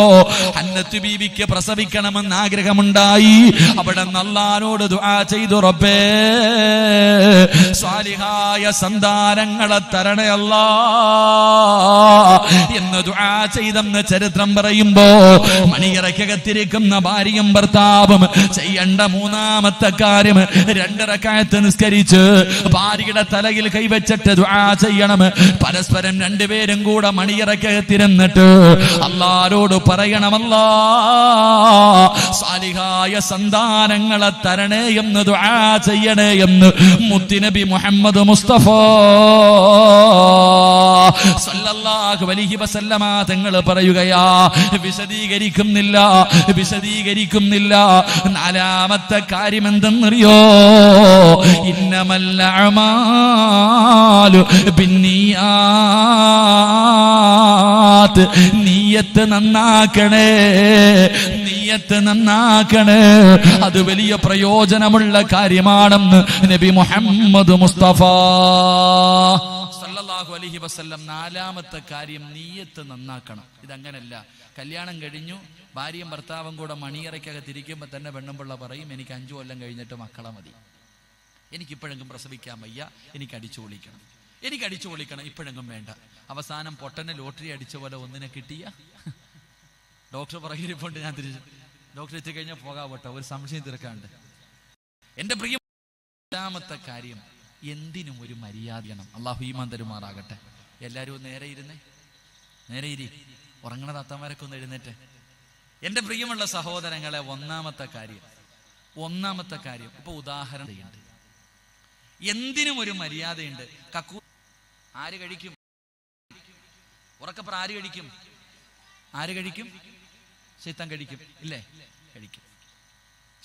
ഹന്നത്ത് ബീവിക്ക് പ്രസവിക്കണമെന്ന് ആഗ്രഹമുണ്ടായി. അവിടെ അല്ലാഹുവോട് ദുആ ചെയ്തു, റബ്ബേ സ്വാലിഹായ സന്താനങ്ങളെ തരണേ അല്ലാ എന്ന് ദുആ ചെയ്തെന്ന് ചരിത്രം പറയുമ്പോ മണിയറക്കകത്തിരിക്കുന്ന ഭാര്യയും ഭർത്താവും ചെയ്യേണ്ട മൂന്നാമത്തെ കാര്യം 2 റക്അത്ത് നിസ്കരിച്ച് ഭാര്യയുടെ തലയിൽ കൈവച്ചിട്ട് ദുആ ചെയ്യണം. പരസ്പരം രണ്ടുപേരും കൂടെ മണിയറക്കകത്തിരുന്നിട്ട് അല്ലാഹുവോട് പറയണം, അല്ലാ സാലിഹായ സന്താനങ്ങളെ തരണേ എന്ന് ദുആ ചെയ്യണേ എന്ന് മുത്തുനബി മുഹമ്മദ് മുസ്തഫ സല്ലല്ലാഹു അലൈഹി വസല്ലമ തങ്ങൾ പറയുകയാ. വിശദീകരിക്കുന്നില്ല. നാലാമത്തെ കാര്യം എന്തെന്നറിയോ? ഇന്നമൽ അഅമാലു ബിന്നിയാത്ത്. നീയത്ത് നന്നാക്കണേ. അത് വലിയ പ്രയോജനമുള്ള കാര്യമാണെന്ന് നബി മുഹമ്മദ് മുസ്തഫ സല്ലല്ലാഹു അലൈഹി വസല്ലം. നാലാമത്തെ കാര്യം നീയത്ത് നന്നാക്കണം. ഇതങ്ങനല്ല, കല്യാണം കഴിഞ്ഞു ഭാര്യയും ഭർത്താവും കൂടെ മണിയറയ്ക്കകത്തിരിക്കുമ്പോൾ തന്നെ പെണ്ണുമ്പിള്ള പറയും, എനിക്ക് 5 കൊല്ലം കഴിഞ്ഞിട്ട് മക്കളെ മതി, എനിക്കിപ്പോഴെങ്കിലും പ്രസവിക്കാൻ വയ്യ, എനിക്ക് അടിച്ചു പൊളിക്കണം, ഇപ്പോഴെങ്കിലും വേണ്ട. അവസാനം പൊട്ടനെ ലോട്ടറി അടിച്ച പോലെ ഒന്നിനെ കിട്ടിയ ഡോക്ടർ പറയിരിപ്പോണ്ട് ഞാൻ തിരിച്ചു ഡോക്ടർ എത്തിക്കഴിഞ്ഞാൽ പോകാവട്ടെ, ഒരു സംശയം തീർക്കാണ്ട്. എന്റെ പ്രിയ രണ്ടാമത്തെ കാര്യം, എന്തിനും ഒരു മര്യാദയാണ്. അള്ളാഹു ഈമാൻ തരുമാറാകട്ടെ. എല്ലാവരും നേരെ ഇരി, ഉറങ്ങണ താത്തമാരൊക്കെ ഒന്ന് എഴുന്നേറ്റ്. എന്റെ പ്രിയമുള്ള സഹോദരങ്ങളെ, ഒന്നാമത്തെ കാര്യം ഇപ്പൊ ഉദാഹരണമുണ്ട്. എന്തിനും ഒരു മര്യാദയുണ്ട്. കക്കൂ ആര് കഴിക്കും? ഉറക്കപ്പുറം ആര് കഴിക്കും? ശൈത്താൻ കഴിക്കും, ഇല്ലേ? കഴിക്കും.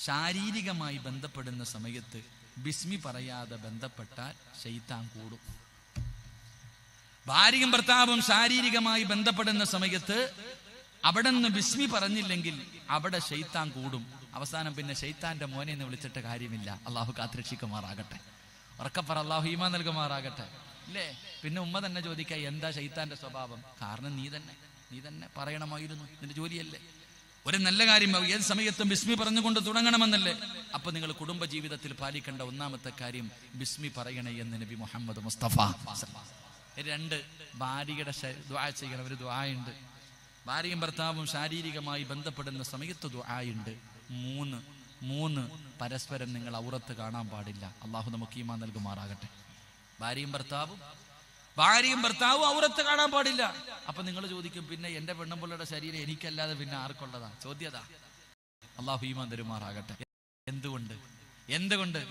ശാരീരികമായി ബന്ധപ്പെടുന്ന സമയത്ത് ബിസ്മി പറയാതെ ബന്ധപ്പെട്ടാൽ ശൈത്താൻ കൂടും. ഭാര്യയും ഭർത്താവും ശാരീരികമായി ബന്ധപ്പെടുന്ന സമയത്ത് അവിടെ നിന്ന് ബിസ്മി പറഞ്ഞില്ലെങ്കിൽ അവിടെ ശൈത്താൻ കൂടും. അവസാനം പിന്നെ ശൈത്താന്റെ മോനെ എന്ന് വിളിച്ചിട്ട് കാര്യമില്ല. അള്ളാഹു കാത്തുരക്ഷിക്കുമാറാകട്ടെ. ഉറക്കപ്പറ, അള്ളാഹു ഈമാൻ നൽകുമാറാകട്ടെ. ഇല്ലേ? പിന്നെ ഉമ്മ തന്നെ ചോദിക്കുക, എന്താ ശൈത്താന്റെ സ്വഭാവം? കാരണം നീ തന്നെ പറയണമായിരുന്നു, നിന്റെ ജോലിയല്ലേ. ഒരു നല്ല കാര്യം ഏത് സമയത്തും ബിസ്മി പറഞ്ഞുകൊണ്ട് തുടങ്ങണമെന്നല്ലേ. അപ്പൊ നിങ്ങൾ കുടുംബ ജീവിതത്തിൽ പാലിക്കേണ്ട ഒന്നാമത്തെ കാര്യം ബിസ്മി പറയണേ എന്ന് നബി മുഹമ്മദ് മുസ്തഫ. 2, ഭാര്യയുടെ ദുആ ചെയ്യണം. ഒരു ദുആയുണ്ട്. ഭാര്യയും ഭർത്താവും ശാരീരികമായി ബന്ധപ്പെടുന്ന സമയത്ത് ദുആയുണ്ട്. 3 പരസ്പരം നിങ്ങൾ ഔറത്ത് കാണാൻ പാടില്ല. അള്ളാഹു നമുക്ക് ഈമാൻ നൽകുമാറാകട്ടെ. ഭാര്യയും ഭർത്താവും ഔറത്ത് കാണാൻ പാടില്ല. അപ്പൊ നിങ്ങൾ ചോദിക്കും, പിന്നെ എന്റെ പെണ്ണുമ്പിള്ളയുടെ ശരീരം എനിക്കല്ലാതെ പിന്നെ ആർക്കുള്ളതാ? ചോദ്യതാ. അള്ളാഹു ഈമാൻ തരുമാറാകട്ടെ. എന്തുകൊണ്ട്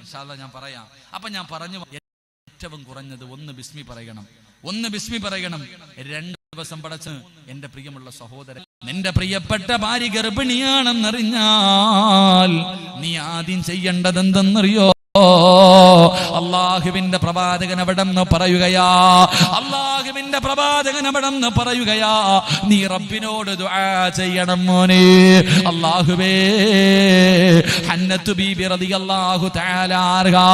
ഇൻഷാ അല്ലാഹ് ഞാൻ പറയാം. അപ്പൊ ഞാൻ പറഞ്ഞു, ഏറ്റവും കുറഞ്ഞത് 1 ബിസ്മി പറയണം. 2 ദിവസം പടച്ച്. എന്റെ പ്രിയമുള്ള സഹോദരൻ, നിന്റെ പ്രിയപ്പെട്ട ഭാര്യ ഗർഭിണിയാണെന്നറിഞ്ഞാൽ നീ ആദ്യം ചെയ്യേണ്ടത് എന്തെന്നറിയോ? അള്ളാഹുവിന്റെ പ്രവാചകൻ അവിടെന്ന് പറയുകയാ, നീ റബ്ബിനോട് ദുആ ചെയ്യണം മോനെ. അല്ലാഹുവേ, ഹന്നത്തു ബീബി റളിയല്ലാഹു തആല അൻഹാ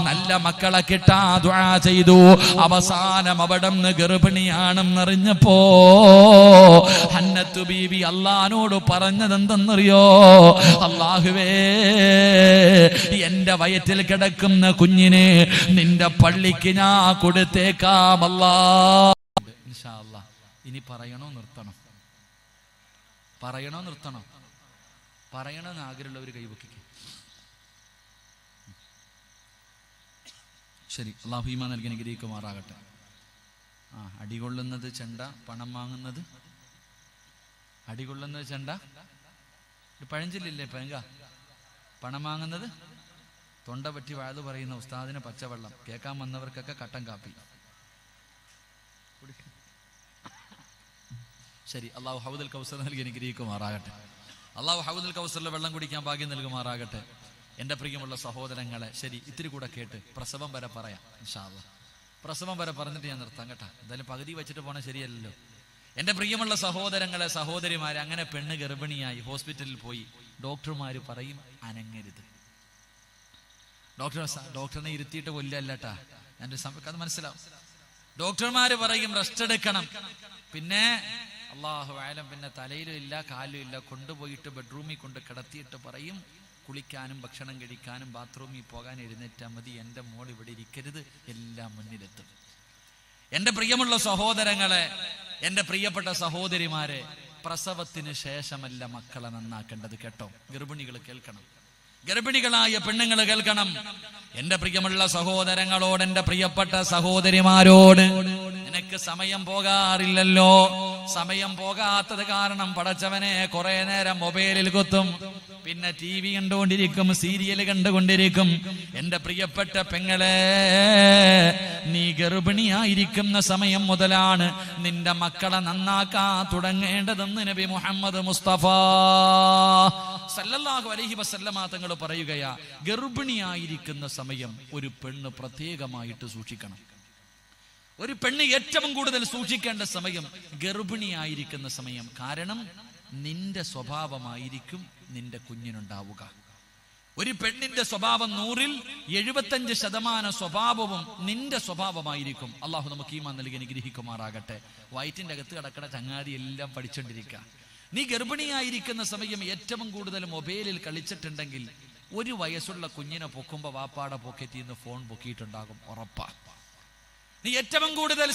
നല്ല മക്കളെ കിട്ടാ ദുആ ചെയ്തു. അവസാനം അവിടെന്ന് ഗർഭിണിയാണെന്നറിഞ്ഞപ്പോ ഹന്നത്തു ബീബി അല്ലാഹുവോട് പറഞ്ഞതെന്തെന്നറിയോ? അല്ലാഹുവേ, എന്റെ വയറ്റിൽ കിടക്കുന്ന കുഞ്ഞിനെ നിന്റെ പള്ളിക്ക് ഞാൻ കൊടുത്തേക്കാമല്ലാ. ഇൻഷാ അല്ലാഹ്. ഇനി പറയണോ നിർത്തണോ പറയണമെന്ന് ആഗ്രഹമുള്ളവർ കൈവക്കിക്ക്. ശരി, അല്ലാഹു ഈമാൻ നൽകി അനുഗ്രഹിക്കുമാറാകട്ടെ. അടികൊള്ളുന്നത് ചെണ്ട, പണം വാങ്ങുന്നത് ചെണ്ട. പഴഞ്ചൊല്ലില്ലേ പഴങ്ക? പണം വാങ്ങുന്നത് തൊണ്ട പറ്റി വാഴ് പറയുന്ന ഉസ്താദിന് പച്ചവെള്ളം, കേൾക്കാൻ വന്നവർക്കൊക്കെ കട്ടൻ കാപ്പി. ശരി, അള്ളാഹു ഹൗദുൽ കൗസർ നൽകി അനുഗ്രഹിക്കുമാറാകട്ടെ. അള്ളാഹു ഹൗദുൽ കൗസറിലെ വെള്ളം കുടിക്കാൻ ഭാഗ്യം നൽകുമാറാകട്ടെ. എൻ്റെ പ്രിയമുള്ള സഹോദരങ്ങളെ, ശരി, ഇത്തിരി കൂടെ കേട്ട് പ്രസവം വരെ പറയാം ഇൻഷാ അല്ലാഹ്. പ്രസവം വരെ പറഞ്ഞിട്ട് ഞാൻ നിർത്താം കേട്ടോ. എന്തായാലും പകുതി വെച്ചിട്ട് പോണേ ശരിയല്ലല്ലോ. എൻ്റെ പ്രിയമുള്ള സഹോദരങ്ങളെ, സഹോദരിമാരെ, അങ്ങനെ പെണ്ണ് ഗർഭിണിയായി ഹോസ്പിറ്റലിൽ പോയി. ഡോക്ടർമാര് പറയും അനങ്ങരുത്. ഡോക്ടറിനെ ഇരുത്തിയിട്ട് കൊല്ലല്ലേട്ടാ, എൻ്റെ അത് മനസ്സിലാവും. ഡോക്ടർമാര് പറയും റെസ്റ്റ് എടുക്കണം. പിന്നെ അല്ലാഹു അഅലം, പിന്നെ തലയിലും ഇല്ല കാലിലും ഇല്ല, കൊണ്ടുപോയിട്ട് ബെഡ്റൂമിൽ കൊണ്ട് കിടത്തിയിട്ട് പറയും കുളിക്കാനും ഭക്ഷണം കഴിക്കാനും ബാത്റൂമിൽ പോകാൻ എഴുന്നേറ്റാൽ മതി, എൻ്റെ മോൾ ഇവിടെ ഇരിക്കരുത്, എല്ലാം മുന്നിലെത്തും. എൻ്റെ പ്രിയമുള്ള സഹോദരങ്ങളെ, എൻ്റെ പ്രിയപ്പെട്ട സഹോദരിമാരെ, പ്രസവത്തിന് ശേഷമല്ല മക്കളെ നന്നാക്കേണ്ടത് കേട്ടോ. ഗർഭിണികൾ കേൾക്കണം, ഗർഭിണികളായ പെണ്ണുങ്ങൾ കേൾക്കണം. എൻ്റെ പ്രിയമുള്ള സഹോദരങ്ങളോട്, എൻ്റെ പ്രിയപ്പെട്ട സഹോദരിമാരോട്, നിനക്ക് സമയം പോകാറില്ലല്ലോ. സമയം പോകാത്തത് കാരണം പടച്ചവനെ കുറെ നേരം മൊബൈലിൽ കുത്തും, പിന്നെ TV കണ്ടുകൊണ്ടിരിക്കും, സീരിയൽ കണ്ടുകൊണ്ടിരിക്കും. എൻ്റെ പ്രിയപ്പെട്ട പെങ്ങളെ, നീ ഗർഭിണിയായിരിക്കുന്ന സമയം മുതലാണ് നിന്റെ മക്കളെ നന്നാക്കാൻ തുടങ്ങേണ്ടതെന്ന് നബി മുഹമ്മദ് മുസ്തഫ സല്ലല്ലാഹു അലൈഹി വസല്ലമ തങ്ങൾ പറയുകയാ. ഗർഭിണിയായിരിക്കുന്ന സമയം ഒരു പെണ്ണ് പ്രത്യേകമായിട്ട് സൂക്ഷിക്കണം. ഒരു പെണ്ണ് ഏറ്റവും കൂടുതൽ സൂക്ഷിക്കേണ്ട സമയം ഗർഭിണിയായിരിക്കുന്ന സമയം. കാരണം നിന്റെ സ്വഭാവമായിരിക്കും നിന്റെ കുഞ്ഞിനുണ്ടാവുക. ഒരു പെണ്ണിന്റെ സ്വഭാവം 100-ൽ 75% സ്വഭാവവും നിന്റെ സ്വഭാവമായിരിക്കും. അള്ളാഹു നമുക്ക് ഈമാൻ നൽകി അനുഗ്രഹിക്കുമാറാകട്ടെ. വയറ്റിന്റെ അകത്ത് കിടക്കണ ചങ്ങാതി എല്ലാം പഠിച്ചോണ്ടിരിക്കുക. നീ ഗർഭിണിയായിരിക്കുന്ന സമയം ഏറ്റവും കൂടുതൽ മൊബൈലിൽ കളിച്ചിട്ടുണ്ടെങ്കിൽ 1 വയസ്സുള്ള കുഞ്ഞിനെ പൊക്കുമ്പോ വാപ്പാടെ പോക്കറ്റിൽ നിന്ന് ഫോൺ പൊക്കിയിട്ടുണ്ടാകും, ഉറപ്പാ. നീ ഏറ്റവും കൂടുതൽ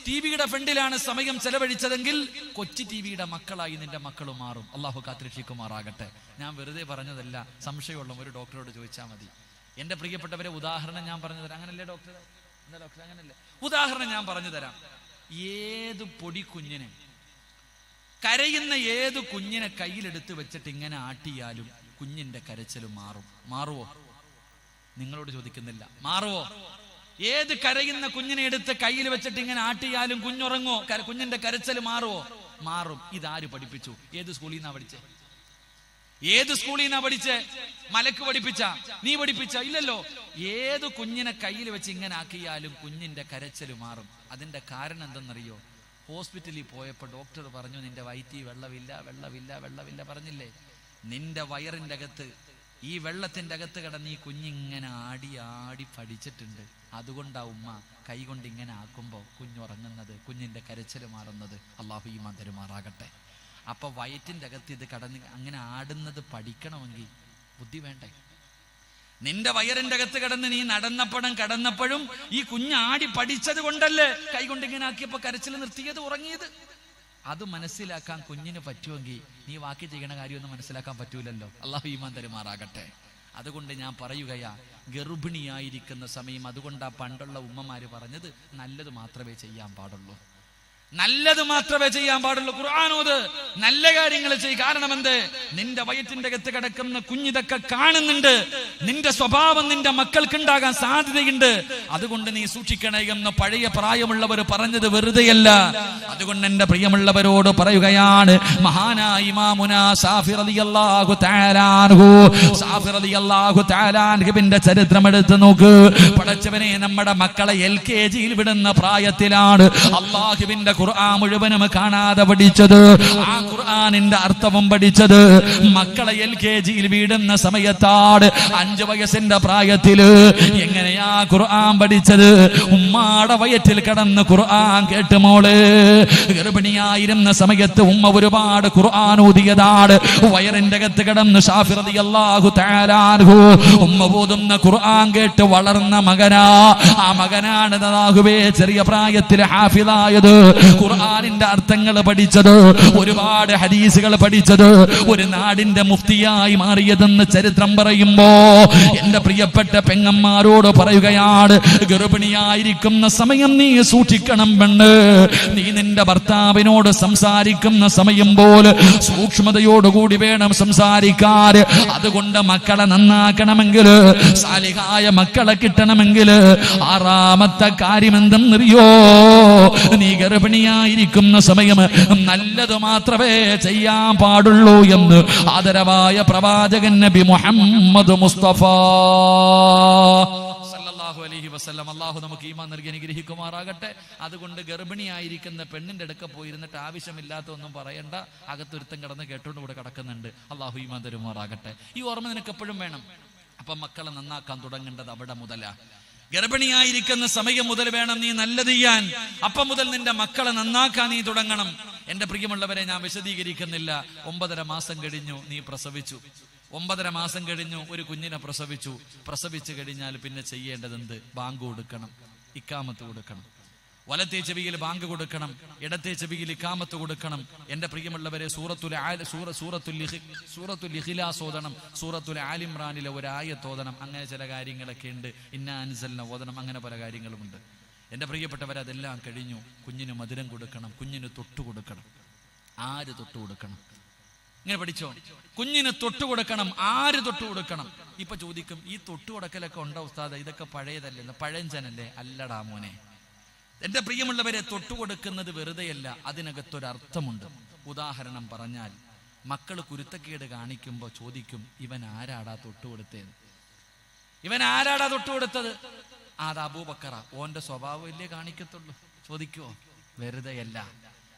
ടിവിയുടെ ഫ്രണ്ടിലാണ് സമയം ചെലവഴിച്ചതെങ്കിൽ കൊച്ചു ടിവിയുടെ മക്കളായി നിന്റെ മക്കൾ മാറും. അള്ളാഹു കാത്തിരക്ഷിക്കുമാറാകട്ടെ. ഞാൻ വെറുതെ പറഞ്ഞതല്ല, സംശയമുള്ള ഒരു ഡോക്ടറോട് ചോദിച്ചാൽ മതി. എൻ്റെ പ്രിയപ്പെട്ടവരെ, ഉദാഹരണം ഞാൻ പറഞ്ഞു തരാം. അങ്ങനല്ലേ ഡോക്ടർ? എന്താ ഡോക്ടർ അങ്ങനല്ലേ? ഉദാഹരണം ഞാൻ പറഞ്ഞു തരാം. ഏത് പൊടി കുഞ്ഞിനെ, കരയുന്ന ഏത് കുഞ്ഞിനെ കയ്യിലെടുത്ത് വെച്ചിട്ട് ഇങ്ങനെ ആട്ടിയാലും കുഞ്ഞിന്റെ കരച്ചിൽ മാറുവോ? നിങ്ങളോട് ചോദിക്കുന്നില്ല, മാറുവോ? ഏത് കരയുന്ന കുഞ്ഞിനെ എടുത്ത് കയ്യിൽ വെച്ചിട്ട് ഇങ്ങനെ ആട്ടിയാലും കുഞ്ഞുറങ്ങോ? കുഞ്ഞിന്റെ കരച്ചിൽ മാറുവോ? മാറും. ഇതാര് പഠിപ്പിച്ചു? ഏത് സ്കൂളിൽ നിന്നാ പഠിച്ചേ? ഏത് സ്കൂളിൽ നിന്നാ പഠിച്ചേ? മലക്ക് പഠിപ്പിച്ച? നീ പഠിപ്പിച്ച? ഇല്ലല്ലോ. ഏത് കുഞ്ഞിനെ കയ്യിൽ വെച്ച് ഇങ്ങനെ ആക്കിയാലും കുഞ്ഞിന്റെ കരച്ചിൽ മാറും. അതിന്റെ കാരണം എന്തെന്നറിയോ? ഹോസ്പിറ്റലിൽ പോയപ്പോ ഡോക്ടർ പറഞ്ഞു, നിന്റെ വയറ്റിൽ വെള്ളമില്ല പറഞ്ഞില്ലേ? നിന്റെ വയറിന്റെ അകത്ത്, ഈ വെള്ളത്തിന്റെ അകത്ത് കിടന്ന് ഈ കുഞ്ഞിങ്ങനെ ആടി പഠിച്ചിട്ടുണ്ട്. അതുകൊണ്ടാ ഉമ്മ കൈ കൊണ്ട് ഇങ്ങനെ ആക്കുമ്പോ കുഞ്ഞുറങ്ങുന്നത്, കുഞ്ഞിന്റെ കരച്ചിൽ മാറുന്നത്. അള്ളാഹു ഈമാൻ തരുമാറാകട്ടെ. അപ്പൊ വയറ്റിന്റെ അകത്ത് ഇത് കടന്ന് അങ്ങനെ ആടുന്നത് പഠിക്കണമെങ്കിൽ ബുദ്ധി വേണ്ടേ? നിന്റെ വയറിന്റെ അകത്ത് കിടന്ന് നീ കടന്നപ്പോഴും ഈ കുഞ്ഞ് ആടി പഠിച്ചത് കൊണ്ടല്ലേ കൈ കൊണ്ട് ഇങ്ങനെ ആക്കിയപ്പോ കരച്ചിൽ നിർത്തിയത്, ഉറങ്ങിയത്. അത് മനസ്സിലാക്കാൻ കുഞ്ഞിന് പറ്റുമെങ്കിൽ നീ ബാക്കി ചെയ്യണ കാര്യമൊന്നും മനസ്സിലാക്കാൻ പറ്റൂലല്ലോ. അള്ളാഹു ഈമാൻ തരുമാറാകട്ടെ. അതുകൊണ്ട് ഞാൻ പറയുകയാ, ഗർഭിണിയായിരിക്കുന്ന സമയം, അതുകൊണ്ടാ പണ്ടുള്ള ഉമ്മമാര് പറഞ്ഞത് നല്ലത് മാത്രമേ ചെയ്യാൻ പാടുള്ളൂ. ഖുർആനോത്, നല്ല കാര്യങ്ങൾ ചെയ്യും. കാരണം എന്ത്? നിന്റെ വയറ്റിന്റെ അകത്ത് കിടക്കുന്ന കുഞ്ഞിതൊക്കെ കാണുന്നുണ്ട്. നിന്റെ സ്വഭാവം നിന്റെ മക്കൾക്ക് ഉണ്ടാകാൻ സാധ്യതയുണ്ട്. അതുകൊണ്ട് നീ സൂക്ഷിക്കണേ എന്ന് പഴയ പ്രായമുള്ളവർ പറഞ്ഞത് വെറുതെയല്ല. അതുകൊണ്ട് എന്റെ പ്രിയമുള്ളവരോട് പറയുകയാണ്, മഹാനായ ഇമാമുനാ ശാഫി റളിയല്ലാഹു തആല അൻഹു, ശാഫി റളിയല്ലാഹു തആല അൻഹുവിന്റെ ചരിത്രം എടുത്ത് നോക്ക്. പടച്ചവനെ, നമ്മുടെ മക്കളെ LKGയിൽ വിടുന്ന പ്രായത്തിലാണ് അല്ലാഹുവിന്റെ ഖുർആൻ മുഴുവനും കാണാതെ പഠിച്ചത്. ആ ഖുർആനിന്റെ അർത്ഥവും പഠിച്ചത് മക്കളെ LKGയിൽ വിടുന്ന സമയത്താണ്. 5 വയസ്സിന്റെ പ്രായത്തില് എങ്ങനെയാ ഖുർആൻ പഠിച്ചത്? ഉമ്മാടെ വയറ്റിൽ കിടന്ന് ഖുർആൻ കേട്ട് മോള്. ഗർഭിണിയായിരുന്ന സമയത്ത് ഉമ്മ ഒരുപാട് ഖുർആൻ ഓതിയതാണ്. വയറിന്റെ അകത്ത് കിടന്ന് ശാഫി റളിയല്ലാഹു തആല അൻഹു ഉമ്മ ഓതുന്ന ഖുർആൻ കേട്ട് വളർന്ന മകനാ. ആ മകനാണ് അല്ലാഹുവേ ചെറിയ പ്രായത്തിൽ ഹാഫിളായത്. ഖുർആനിന്റെ അർത്ഥങ്ങൾ പഠിച്ചത്, ഒരുപാട് ഹദീസുകൾ പഠിച്ചത്, ഒരു നാടിന്റെ മുഫ്തിയായി മാറിയതെന്ന് ചരിത്രം പറയുമ്പോ എന്റെ പ്രിയപ്പെട്ട പെങ്ങന്മാരോട് പറയുകയാണ്, ഗർഭിണിയായിരിക്കുന്ന സമയം നീ സൂക്ഷിക്കണം പെണ്ണ്. നീ നിന്റെ ഭർത്താവിനോട് സംസാരിക്കുന്ന സമയം പോലെ സൂക്ഷ്മതയോടുകൂടി വേണം സംസാരിക്കാൻ. അതുകൊണ്ട് മക്കളെ നന്നാക്കണമെങ്കിൽ, സാലിഹായ മക്കളെ കിട്ടണമെങ്കിൽ ആറാമത്തെ കാര്യം എന്തെന്നറിയോ? നീ ഗർഭിണിയായിരിക്കുന്ന സമയം നല്ലത് മാത്രമേ ചെയ്യാൻ പാടുള്ളൂ എന്ന് ആദരവായ പ്രവാചകൻ നബി മുഹമ്മദ് മുസ്തഫ സല്ലല്ലാഹു അലൈഹി വസല്ലം. അല്ലാഹു നമുക്ക് ഈമാൻ നൽകി അനുഗ്രഹിക്കുമാറാകട്ടെ. അതുകൊണ്ട് ഗർഭിണിയായിരിക്കുന്ന പെണ്ണിന്റെ അടുക്ക പോയിരുന്നിട്ട് ആവശ്യമില്ലാത്ത ഒന്നും പറയണ്ട. അകത്തൊരുത്തം കിടന്ന് കേട്ടോണ്ട് കൂടെ കിടക്കുന്നുണ്ട്. അല്ലാഹു ഈമാൻ തരുമാറാകട്ടെ. ഈ ഓർമ്മ നിനക്ക് എപ്പോഴും വേണം. അപ്പൊ മക്കളെ നന്നാക്കാൻ തുടങ്ങേണ്ടത് അവിടെ മുതലാ. ഗർഭിണിയായിരിക്കുന്ന സമയം മുതൽ വേണം നീ നല്ലത് ചെയ്യാൻ. അപ്പം മുതൽ നിന്റെ മക്കളെ നന്നാക്കാൻ നീ തുടങ്ങണം. എന്റെ പ്രിയമുള്ളവരെ, ഞാൻ വിശദീകരിക്കുന്നില്ല. 9.5 മാസം കഴിഞ്ഞു നീ പ്രസവിച്ചു. 9.5 മാസം കഴിഞ്ഞു ഒരു കുഞ്ഞിനെ പ്രസവിച്ചു കഴിഞ്ഞാൽ പിന്നെ ചെയ്യേണ്ടതെന്ത്? ബാങ്ക് കൊടുക്കണം, ഇക്കാമത്ത് കൊടുക്കണം. വലത്തെ ചെവിയിൽ ബാങ്ക് കൊടുക്കണം, ഇടത്തെ ചെവിയിൽ ഇക്കാമത്ത് കൊടുക്കണം. എന്റെ പ്രിയമുള്ളവരെ, സൂറത്തുൽ ഇഖ്ലാസ് ഓതണം, സൂറത്തുൽ ആൽ ഇംറാനിലെ ഒരു ആയത്ത് ഓതണം. അങ്ങനെ ചില കാര്യങ്ങളൊക്കെ ഉണ്ട്. ഇന്നാ അൻസൽനാ ഓതണം, അങ്ങനെ പല കാര്യങ്ങളുമുണ്ട്. എന്റെ പ്രിയപ്പെട്ടവരെ, അതെല്ലാം കഴിഞ്ഞു. കുഞ്ഞിന് മധുരം കൊടുക്കണം, കുഞ്ഞിന് തൊട്ടു കൊടുക്കണം. ആര് തൊട്ടു കൊടുക്കണം? ഇങ്ങനെ പഠിച്ചോ, കുഞ്ഞിന് തൊട്ടു കൊടുക്കണം. ആര് തൊട്ടു കൊടുക്കണം? ഇപ്പൊ ചോദിക്കും, ഈ തൊട്ടു കൊടുക്കലൊക്കെ ഉണ്ടോ ഉസ്താദ്? ഇതൊക്കെ പഴയതല്ലേ, പഴഞ്ചനല്ലേ? അല്ലടാ മോനെ. എന്റെ പ്രിയമുള്ളവരെ, തൊട്ടുകൊടുക്കുന്നത് വെറുതെയല്ല, അതിനകത്തൊരർത്ഥമുണ്ട്. ഉദാഹരണം പറഞ്ഞാൽ, മക്കൾ കുരുത്തക്കേട് കാണിക്കുമ്പോൾ ചോദിക്കും, ഇവൻ ആരാടാ തൊട്ടുകൊടുത്തത്? ഇവൻ ആരാടാ തൊട്ടുകൊടുത്തത്? അത് അബൂബക്കറ. ഓന്റെ സ്വഭാവമല്ലേ കാണിക്കത്തുള്ളൂ. ചോദിക്കുവോ? വെറുതെയല്ല.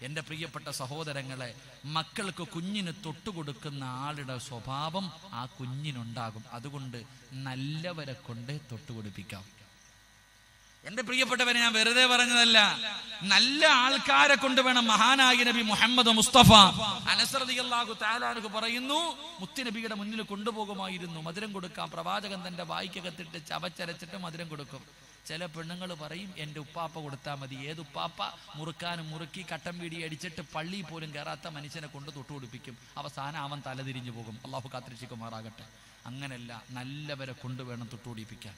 എന്റെ പ്രിയപ്പെട്ട സഹോദരങ്ങളെ, മക്കൾക്ക് കുഞ്ഞിന് തൊട്ടുകൊടുക്കുന്ന ആളുടെ സ്വഭാവം ആ കുഞ്ഞിനുണ്ടാകും. അതുകൊണ്ട് നല്ലവരെ കൊണ്ടേ തൊട്ടുകൊടുപ്പിക്കാം. എന്റെ പ്രിയപ്പെട്ടവരെ, ഞാൻ വെറുതെ പറഞ്ഞതല്ല, നല്ല ആൾക്കാരെ കൊണ്ട് വേണം. മഹാനായ നബി മുഹമ്മദ് മുസ്തഫ അനസ് റളിയല്ലാഹു തആല അൻഹു പറയുന്നു, മുത്തുനബിയുടെ മുന്നിൽ കൊണ്ടുപോകുമായിരുന്നു മധുരം കൊടുക്കാൻ. പ്രവാചകൻ തന്റെ വായിക്കകത്തിട്ട് ചവച്ചരച്ചിട്ട് മധുരം കൊടുക്കും. ചില പെണ്ണുങ്ങൾ പറയും, എന്റെ ഉപ്പാപ്പ കൊടുത്താൽ മതി. ഏതുപ്പാപ്പ? മുറുക്കാനും മുറുക്കി കട്ടൻ വീടി അടിച്ചിട്ട് പള്ളിയിൽ പോലും കയറാത്ത മനുഷ്യനെ കൊണ്ട് തൊട്ടുപിടിപ്പിക്കും. അവസാനം അവൻ തലതിരിഞ്ഞു പോകും. അള്ളാഹു കാത്തിരക്ഷിക്കുമാറാകട്ടെ. അങ്ങനല്ല, നല്ലവരെ കൊണ്ടുവേണം തൊട്ടുപിടിപ്പിക്കാൻ.